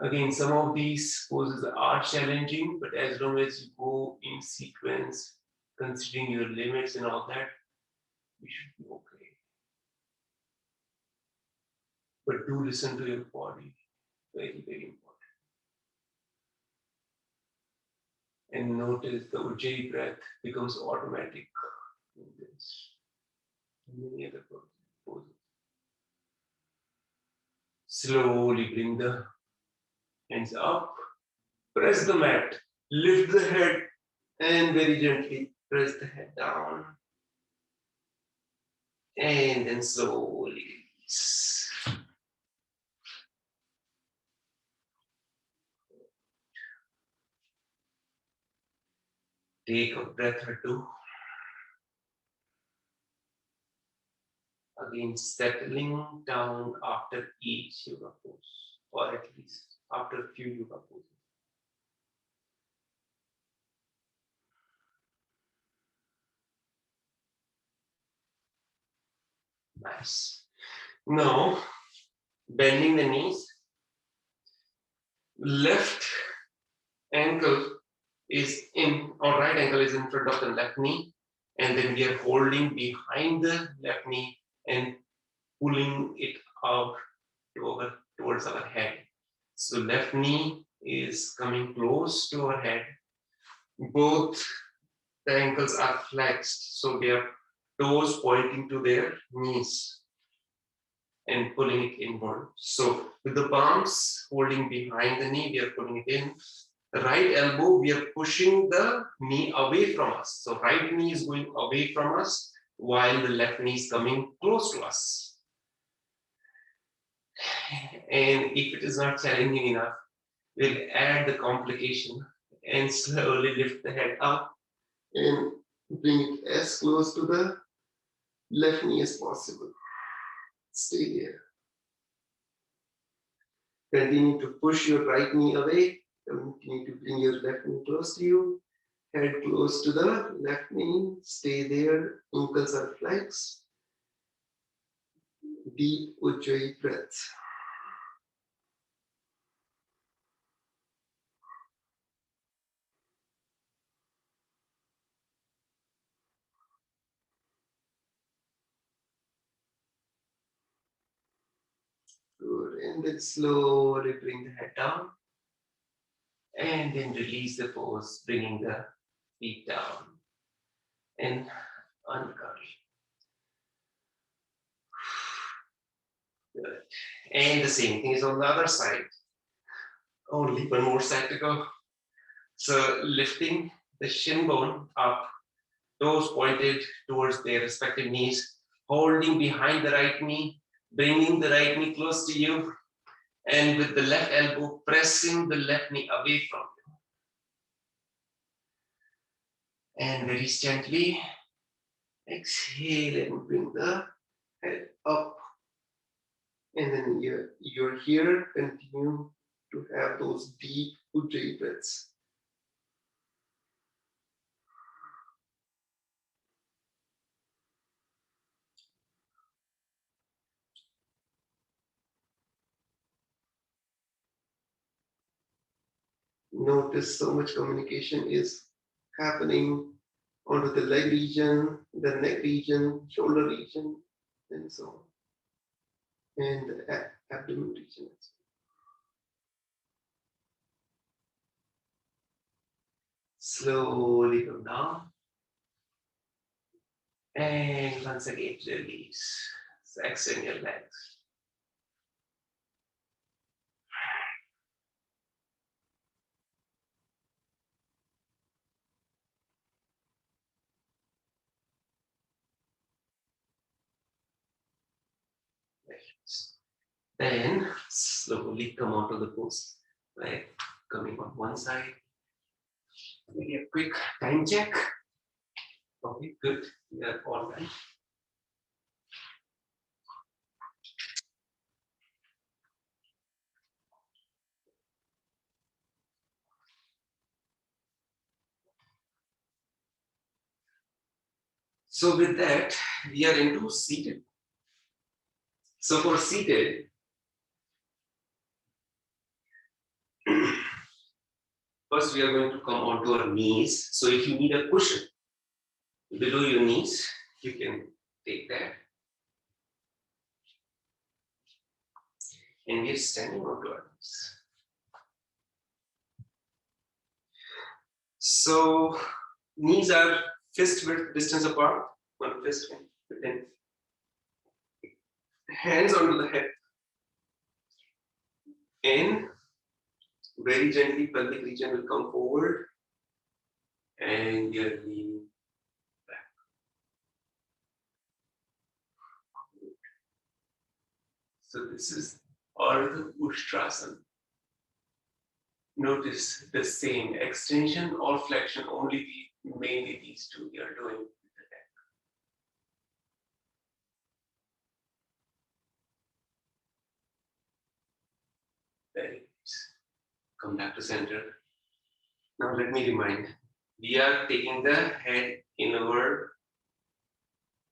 Again, some of these poses are challenging, but as long as you go in sequence, considering your limits and all that, you should be okay. But do listen to your body. Very, very important. And notice the Ujjayi breath becomes automatic in this and many other poses. Slowly bring the hands up, press the mat, lift the head, and very gently press the head down. And then slowly release. Take a breath or two. Again, settling down after each yoga pose, or at least after a few yoga poses. Nice. Now, bending the knees. Left ankle is in, or right ankle is in front of the left knee. And then we are holding behind the left knee and pulling it out towards our head. So left knee is coming close to our head. Both the ankles are flexed, so their toes pointing to their knees and pulling it inward. So with the palms holding behind the knee, we are pulling it in. The right elbow, we are pushing the knee away from us. So right knee is going away from us while the left knee is coming close to us. And if it is not challenging enough, we'll add the complication and slowly lift the head up and bring it as close to the left knee as possible. Stay there. Continue to push your right knee away. Continue to bring your left knee close to you. Head close to the left knee. Stay there. Ankles are flexed. Deep Ujjayi breath. Good. And then slowly bring the head down. And then release the pose, bringing the feet down. And uncurl. Good. And the same thing is on the other side. Only one more side to go. So lifting the shin bone up, toes pointed towards their respective knees, holding behind the right knee, bringing the right knee close to you, and with the left elbow pressing the left knee away from you. And very gently exhale and bring the head up. And then you're here, continue to have those deep Ujjayi breaths. Notice so much communication is happening onto the leg region, the neck region, shoulder region, and so on, and the abdomen region. Slowly come down, and once again release. So extend your legs. Then slowly come onto the pose, like coming on one side. Maybe a quick time check. Okay, good. We are all right. So with that, we are into seated. So for seated, first we are going to come onto our knees. So if you need a cushion below your knees, you can take that. And we are standing onto our knees. So knees are fist width distance apart, one fist width. Hands onto the head. And very gently, pelvic region will come forward. And we are leaning back. So this is Ardha Ustrasana. Notice the same extension or flexion, only we Mainly these two we are doing with the neck. Very nice. Come back to center. Now let me remind, we are taking the head inward,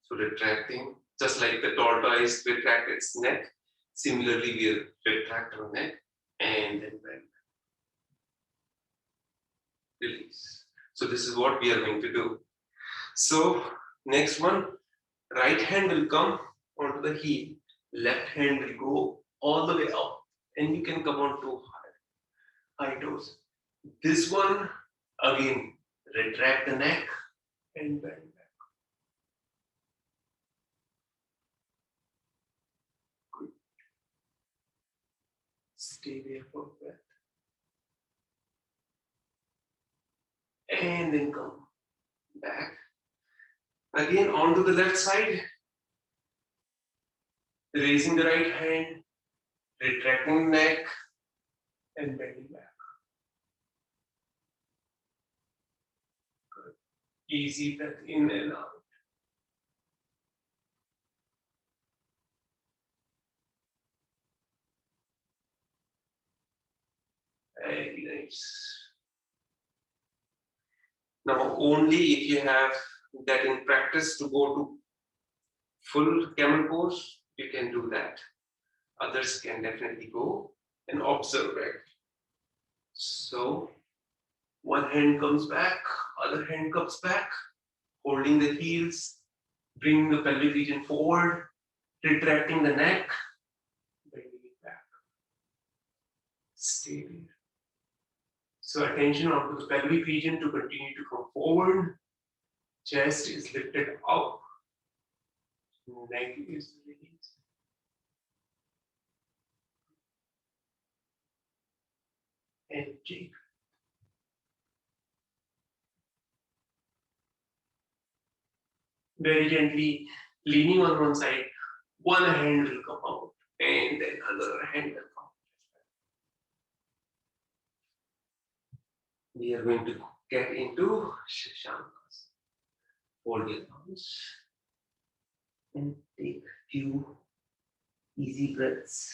so retracting, just like the tortoise retract its neck. Similarly, we retract our neck and then bend. Release. So this is what we are going to do. So next one, right hand will come onto the heel, left hand will go all the way up, and you can come on to high toes. This one, again, retract the neck and bend back. Good. Stay there for a breath. And then come back. Again, onto the left side. Raising the right hand, retracting the neck, and bending back. Good. Easy breath in and out. Very nice. Now, only if you have that in practice to go to full camel pose, you can do that. Others can definitely go and observe it. So, one hand comes back, other hand comes back, holding the heels, bringing the pelvic region forward, retracting the neck, bringing it back. Stay there. So attention onto the pelvic region to continue to come forward. Chest is lifted up. Neck is released. And deep. Very gently leaning on one side, one hand will come out and then another hand will come. We are going to get into Shashankas. Hold your thumbs and take a few easy breaths.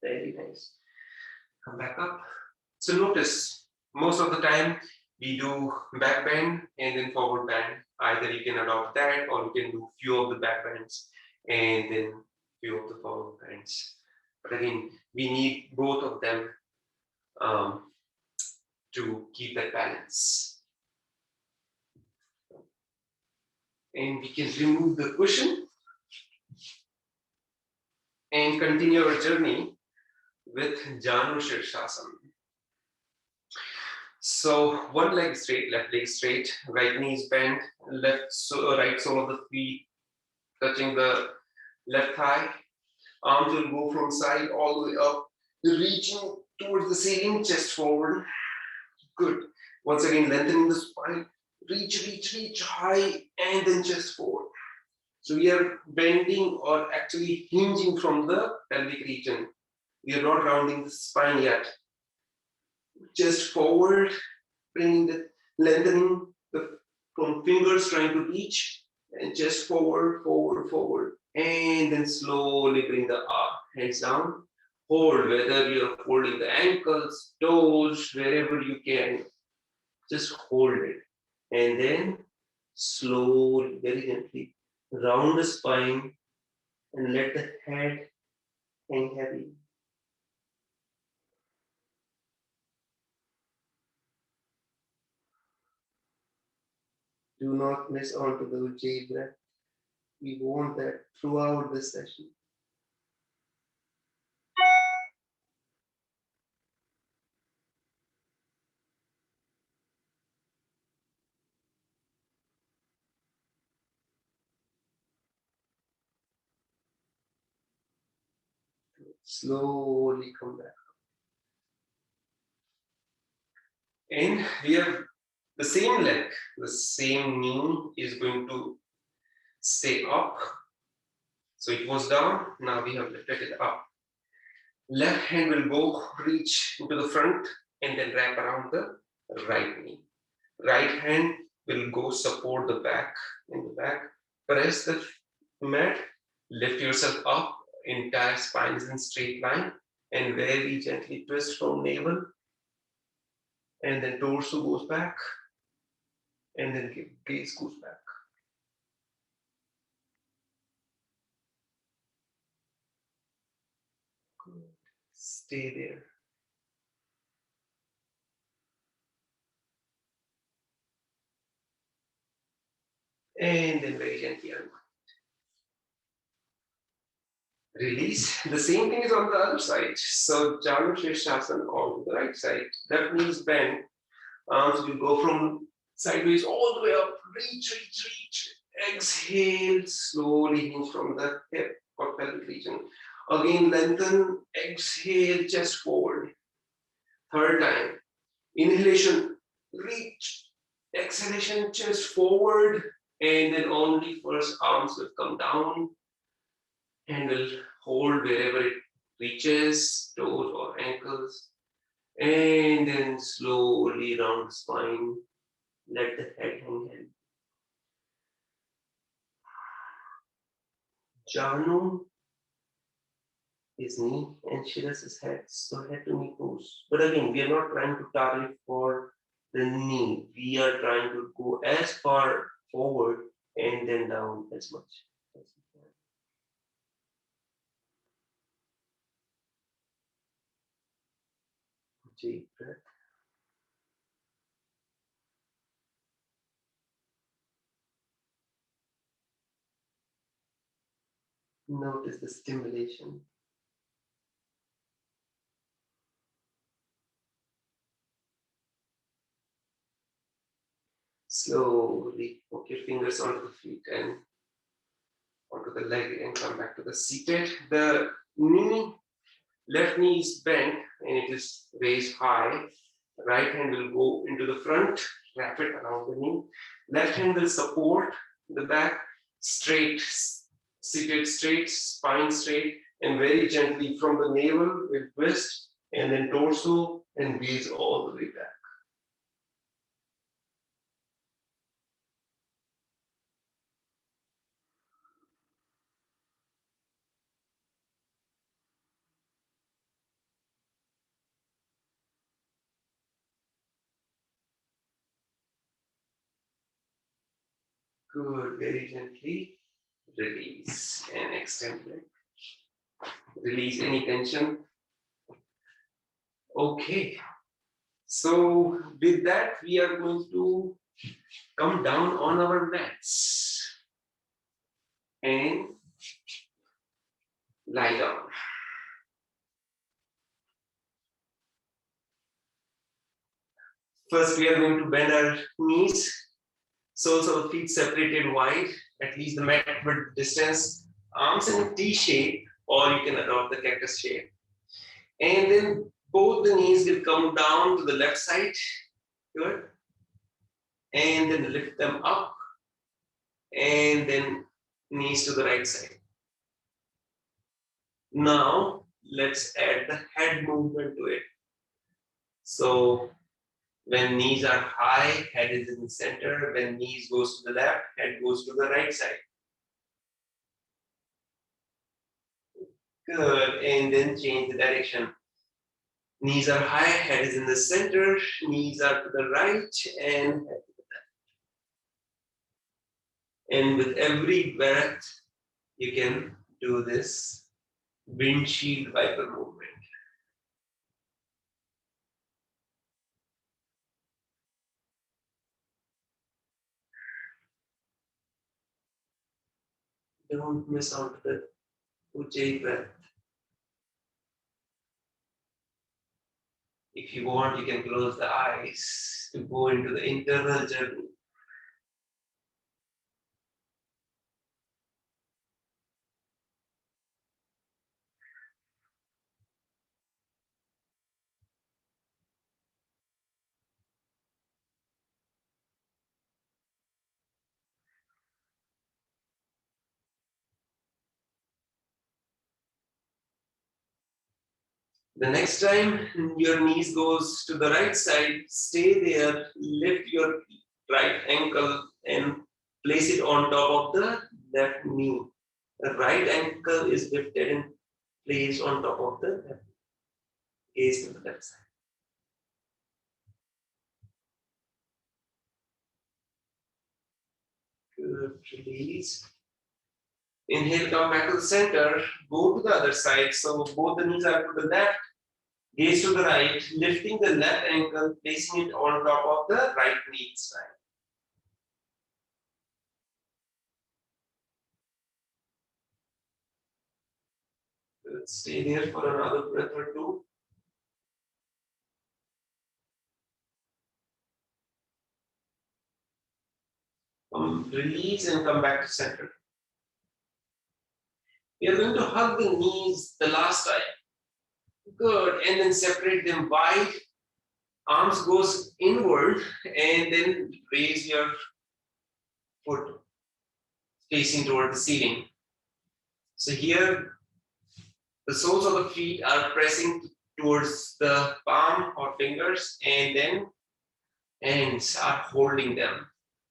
Very nice. Come back up. So notice, most of the time we do back bend and then forward bend. Either you can adopt that or you can do few of the back bends and then few of the forward bends. But again, we need both of them to keep that balance. And we can remove the cushion and continue our journey with Janu Shirshasana. So one leg straight, left leg straight, right knee is bent, right sole of the feet touching the left thigh. Arms will go from side all the way up, reaching towards the ceiling, chest forward. Good. Once again, lengthening the spine. Reach high, and then chest forward. So we are bending or actually hinging from the pelvic region. We are not rounding the spine yet. Chest forward, bringing the lengthening from fingers trying to reach, and chest forward, and then slowly bring the hands down. Hold, whether you're holding the ankles, toes, wherever you can, just hold it. And then slowly, very gently, round the spine and let the head hang heavy. Do not miss out to the Ujjayi breath. We want that throughout the session. Slowly come back. And we have the same leg, the same knee is going to stay up. So it was down, now we have lifted it up. Left hand will go reach into the front and then wrap around the right knee. Right hand will go support the back in the back. Press the mat, lift yourself up, entire spine is in straight line, and very gently twist from navel, and then torso goes back, and then gaze goes back. Good. Stay there. And then very gently unwind. Release. The same thing is on the other side. So Janu Shirshasana on the right side. That means bend. Arms will go from sideways all the way up. Reach, reach, reach. Exhale. Slowly hinge from the hip or pelvic region. Again, lengthen. Exhale, chest forward. Third time. Inhalation. Reach. Exhalation, chest forward. And then only first arms will come down. And will hold wherever it reaches, toes or ankles, and then slowly round the spine, let the head hang heavy. Janu is knee and Shiras is head, so head to knee pose. But again, we are not trying to target for the knee, we are trying to go as far forward and then down as much as we can. Deep breath. Notice the stimulation. Slowly hook your fingers onto the feet and onto the leg and come back to the seated. The knee, left knee is bent and it is raised high. Right hand will go into the front, wrap it around the knee. Left hand will support the back, straight, seated straight, spine straight, and very gently from the navel will twist and then torso and gaze all the way back. Good, very gently release and extend leg. Release any tension. Okay, so with that, we are going to come down on our mats and lie down. First, we are going to bend our knees, soles of the feet separated wide, at least the mat width distance, arms in a T shape, or you can adopt the cactus shape. And then both the knees will come down to the left side. Good. And then lift them up. And then knees to the right side. Now, let's add the head movement to it. So, when knees are high, head is in the center. When knees goes to the left, head goes to the right side. Good. And then change the direction. Knees are high, head is in the center. Knees are to the right and head to the left. And with every breath, you can do this windshield wiper movement. Don't miss out the Ujjayi breath. If you want, you can close the eyes to go into the internal journey. The next time your knees goes to the right side, stay there, lift your right ankle and place it on top of the left knee. The right ankle is lifted and placed on top of the left, gaze to the left side. Good, release. Inhale, come back to the center, go to the other side. So both the knees are to the left, gaze to the right, lifting the left ankle, placing it on top of the right knee side. Good. Stay there for another breath or two. Release and come back to center. We are going to hug the knees the last time. Good. And then separate them wide. Arms goes inward and then raise your foot facing toward the ceiling. So here, the soles of the feet are pressing towards the palm or fingers, and then hands are holding them.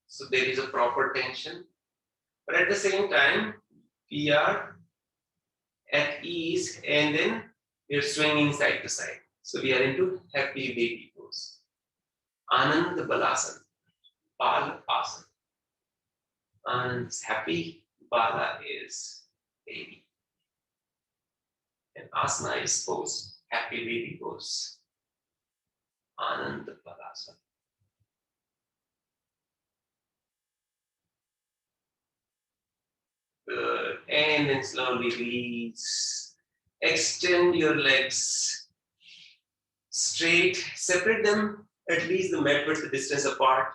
So there is a proper tension. But at the same time, we are at ease, and then we are swinging side to side. So we are into happy baby pose. Anand Balasana, Bala Asana. Anand's happy, Bala is baby. And Asana is pose, happy baby pose. Anand Balasana. Good. And then slowly release. Extend your legs straight. Separate them at least the midway distance apart.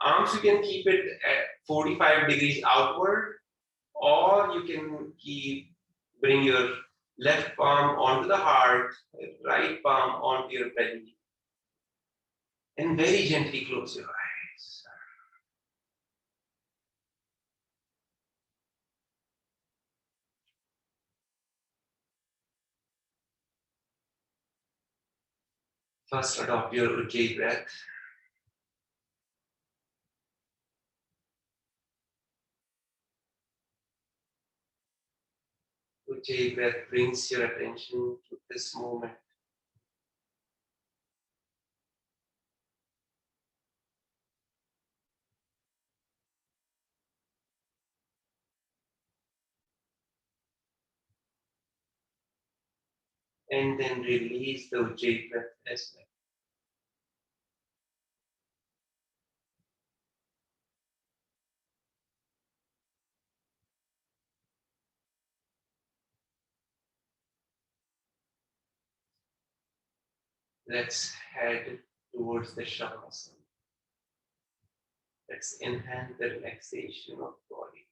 Arms, you can keep it at 45 degrees outward, or you can bring your left palm onto the heart, right palm onto your belly, and very gently close your eyes. First, adopt your Ujjayi breath. Ujjayi breath brings your attention to this moment. And then release the Ujjayi breath as well. Let's head towards the Shavasana. Let's enhance the relaxation of body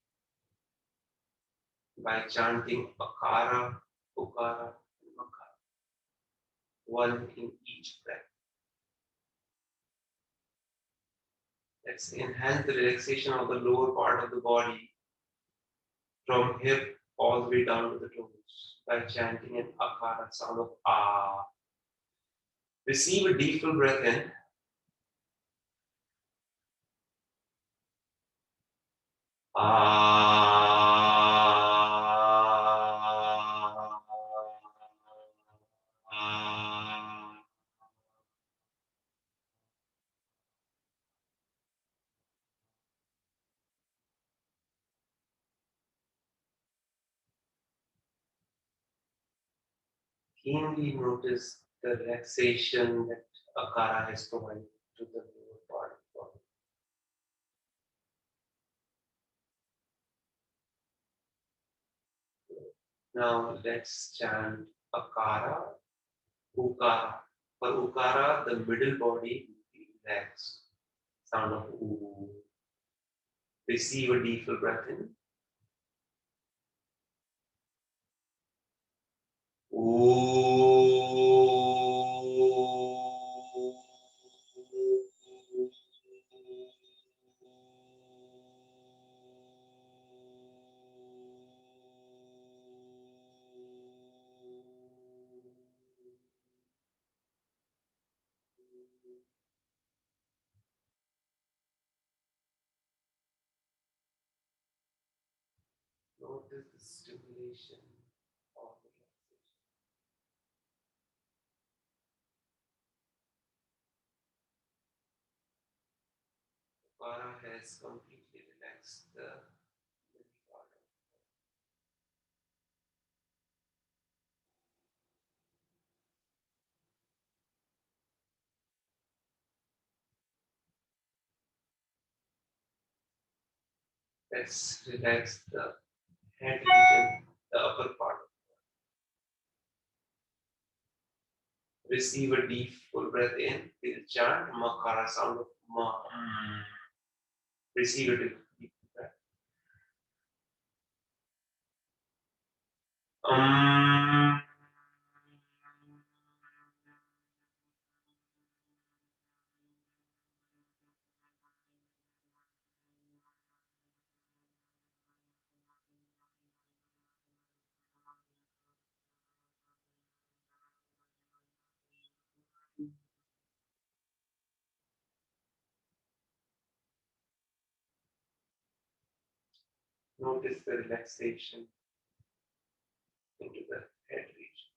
by chanting Akara, Ukara, and Makara, one in each breath. Let's enhance the relaxation of the lower part of the body from hip all the way down to the toes by chanting an Akara sound of Ah. Receive a deep full breath in. Keenly notice the relaxation that Akara has provided to the lower part of the body. Now let's chant Akara, Ukara. For Ukara, the middle body will be relaxed. Sound of Oo. Receive a deep full breath in. Notice the stimulation of the relaxation. The para has completely relaxed the belly part. Let's relax the head region, the upper part. Receive a deep full breath in. Feel chant makara sound of ma. Receive a deep breath. Um, Notice the relaxation into the head region.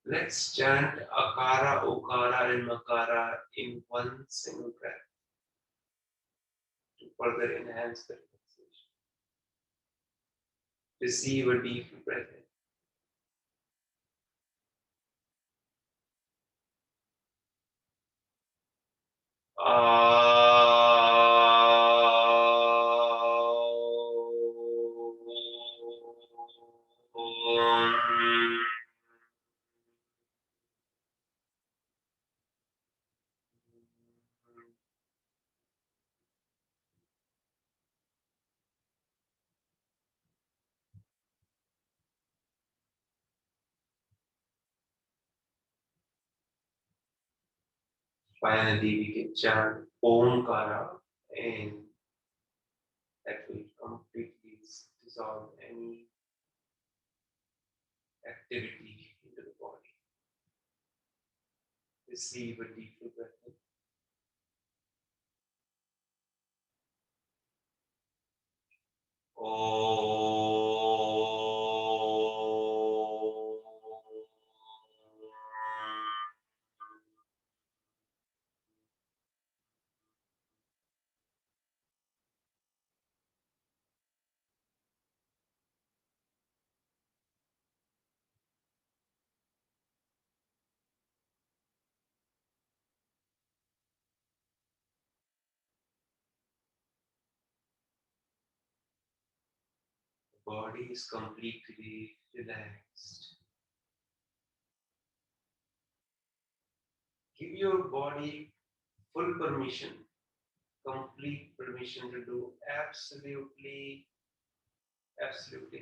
Let's chant Akara, Okara, and Makara in one single breath to further enhance the relaxation. Receive a deep breath in. Finally, we can chant Omkara, and that will completely dissolve any activity into the body. Receive a deep breath in. The body is completely relaxed. Give your body full permission, complete permission to do absolutely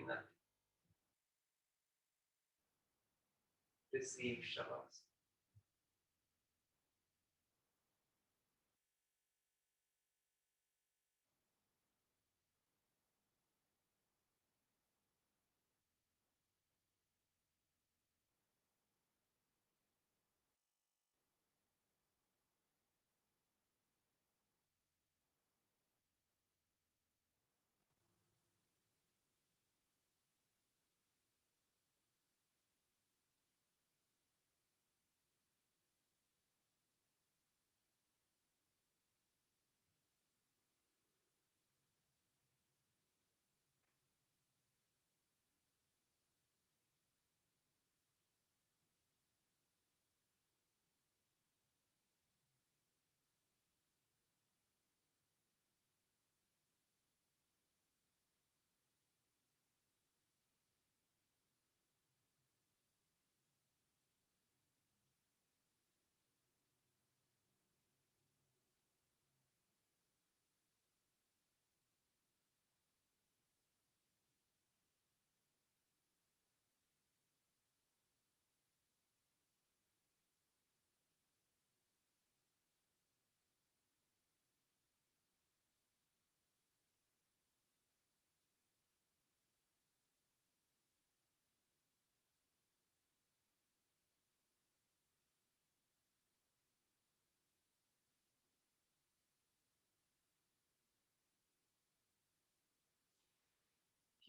nothing. Receive Shabas.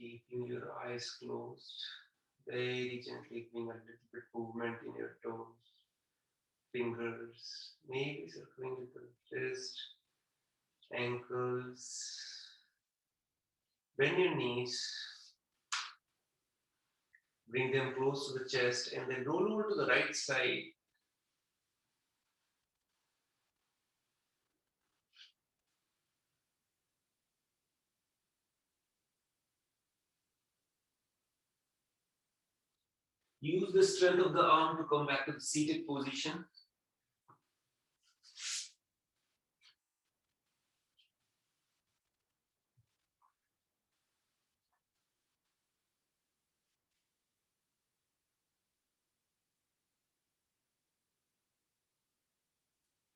keeping your eyes closed, very gently giving a little bit movement in your toes, fingers, maybe circling with the wrist, ankles, bend your knees, bring them close to the chest, and then roll over to the right side. Use the strength of the arm to come back to the seated position.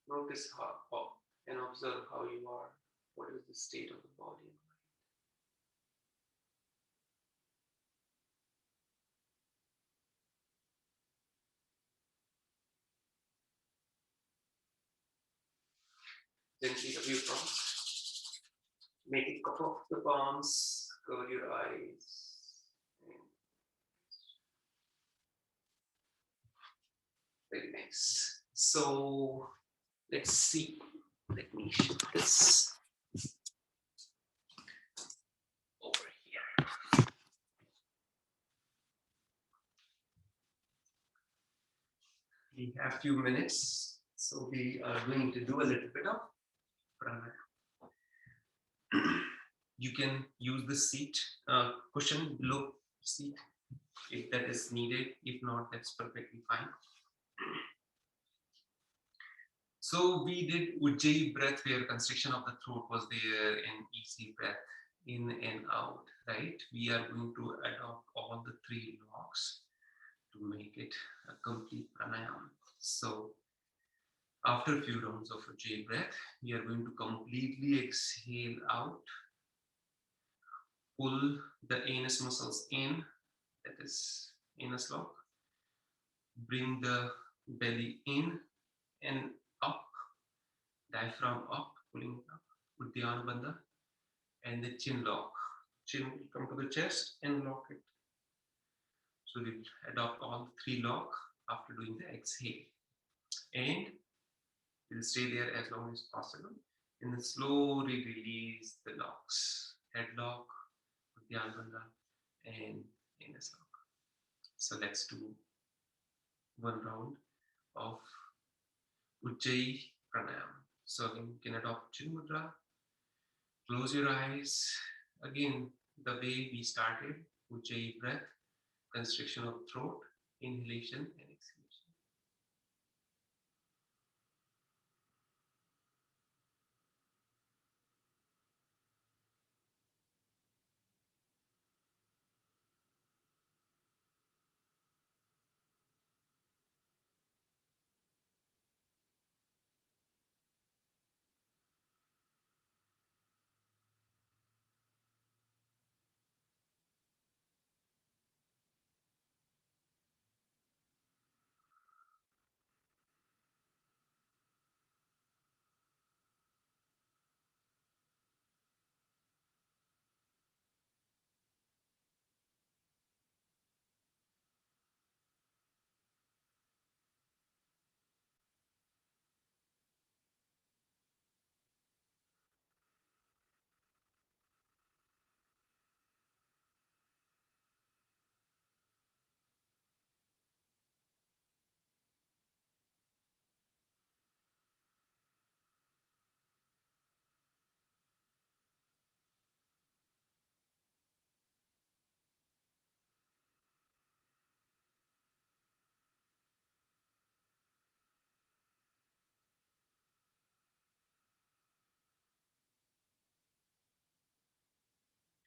Notice how and observe how you are. What is the state of the body? Gently rub your palms. Make it cup off the palms. Cover your eyes. Very nice. So let's see. Let me shift this over here. We have a few minutes, so we are going to do a little bit of pranayama. You can use the seat cushion below seat if that is needed. If not, that's perfectly fine. So we did Ujjayi breath where constriction of the throat was there and easy breath in and out, right? We are going to adopt all the three locks to make it a complete pranayama. So after a few rounds of Ujjayi breath, we are going to completely exhale out, pull the anus muscles in, that is anus lock, bring the belly in and up, diaphragm up, pulling up, Uddiyana Bandha, and the chin lock. Chin will come to the chest and lock it. So we'll adopt all three lock after doing the exhale. And we'll stay there as long as possible. And then slowly release the locks. Head lock, Uddiyana Bandha, and anus lock. So let's do one round of Ujjayi Pranayama. So again, you can adopt Chin Mudra. Close your eyes. Again, the way we started, Ujjayi breath, constriction of throat, inhalation and exhalation.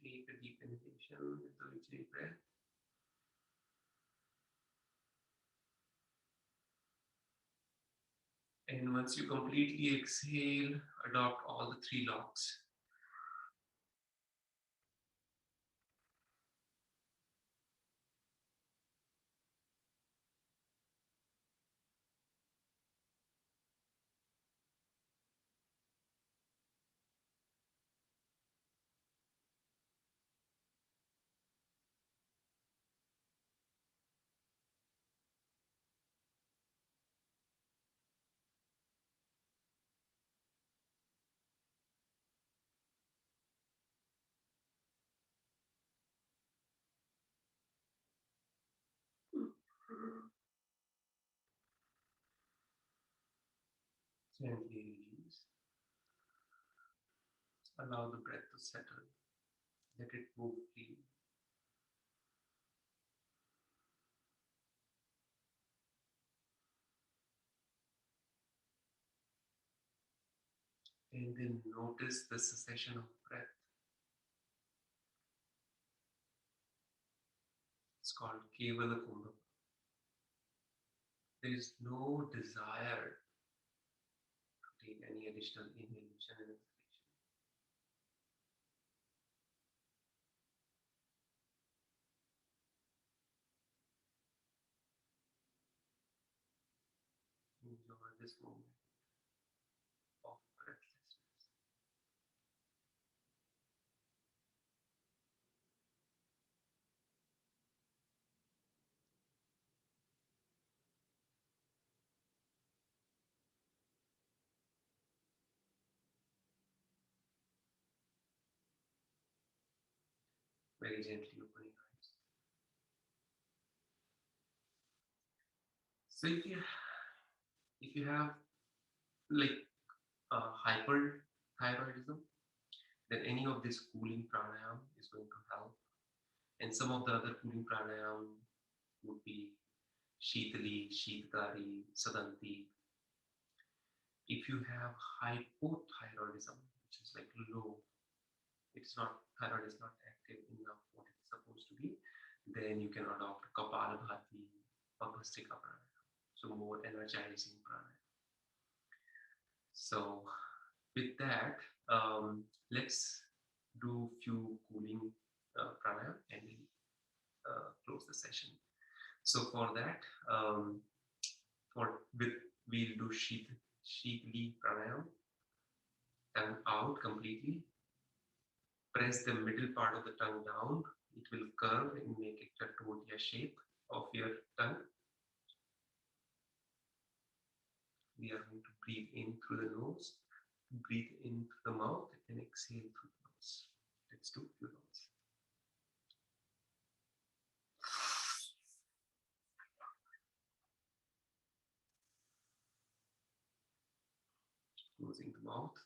Take a deep inhalation with the Ujjayi breath. And once you completely exhale, adopt all the three locks. Gently release. Allow the breath to settle. Let it move freely. And then notice the cessation of breath. It's called Kevala Kumbha. There is no desire to take any additional inhalation and exhalation. Enjoy this moment of breathlessness. Very gently opening eyes. So if you have like hyperthyroidism, then any of this cooling pranayam is going to help. And some of the other cooling pranayam would be Shitali, Shitkari, Sadanti. If you have hypothyroidism, which is like low, it's not thyroid is not active enough what it's supposed to be, then you can adopt Kapalabhati or Bhastrika pranayam. So more energizing pranayam. So with that, let's do few cooling pranayam and close the session. So for that, we'll do Shitli pranayam, tongue out completely. Press the middle part of the tongue down. It will curve and make it a tortilla shape of your tongue. We are going to breathe in through the nose, breathe in through the mouth, and exhale through the nose. Let's do few rounds. Closing the mouth.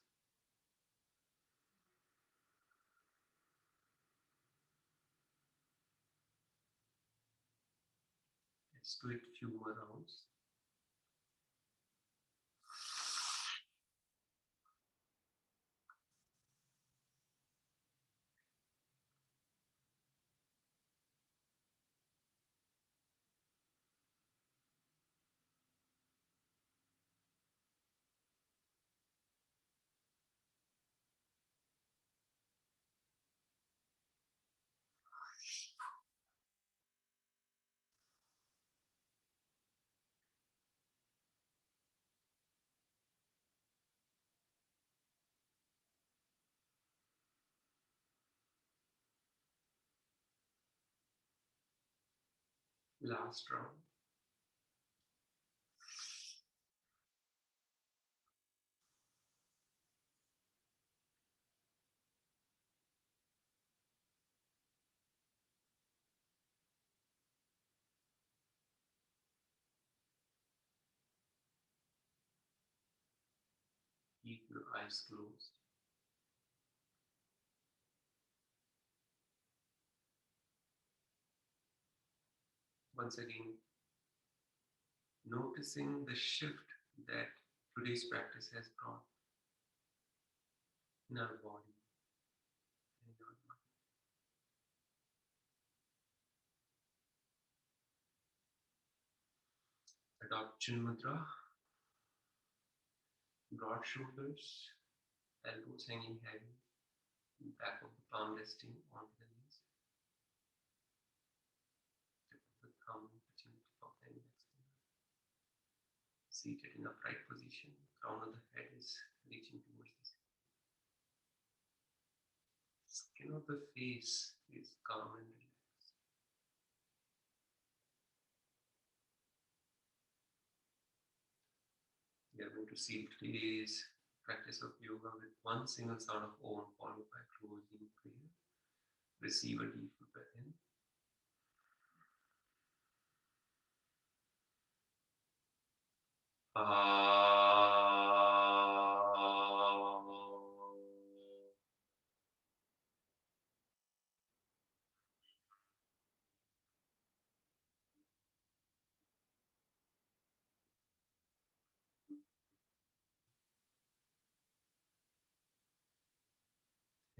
Let's do it few more rounds. Last round. Keep your eyes closed. Once again, noticing the shift that today's practice has brought in our body and in our mind. Adopt chin mudra, broad shoulders, elbows hanging heavy, back of the palm resting onto the knees, tip of the thumb touching the tip of the index finger. Seated in upright position, crown of the head is reaching towards the skin of the face is calm and relaxed. We are going to seal today's practice of yoga with one single sound of Om followed by closing prayer. Receive a deep breath in. Ah.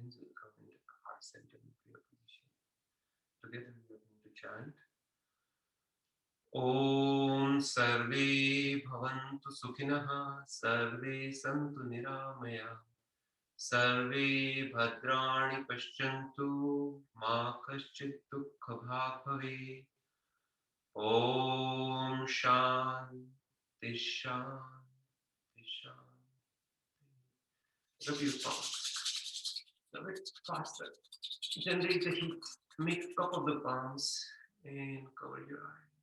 hands will come into the heart center nuclear position. Together we are going to chant. Om Sarve Bhavantu Sukhinah Sarve Santu Niramaya Sarve Bhadrani Pashyantu Ma Kaschit Dukkha Bhag Bhave Om Shanti Shanti Shanti. Rub your palms. A bit faster. Generate the heat. Make cup of the palms and cover your eyes.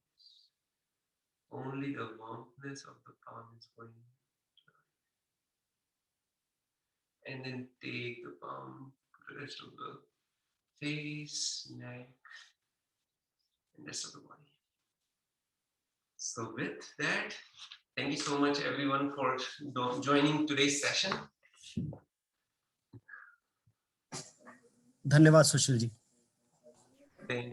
Only the warmthness of the palm is going. And then take the palm to the rest of the face, neck, and rest of the body. So with that, thank you so much everyone for joining today's session. धन्यवाद Sushil ji. Thank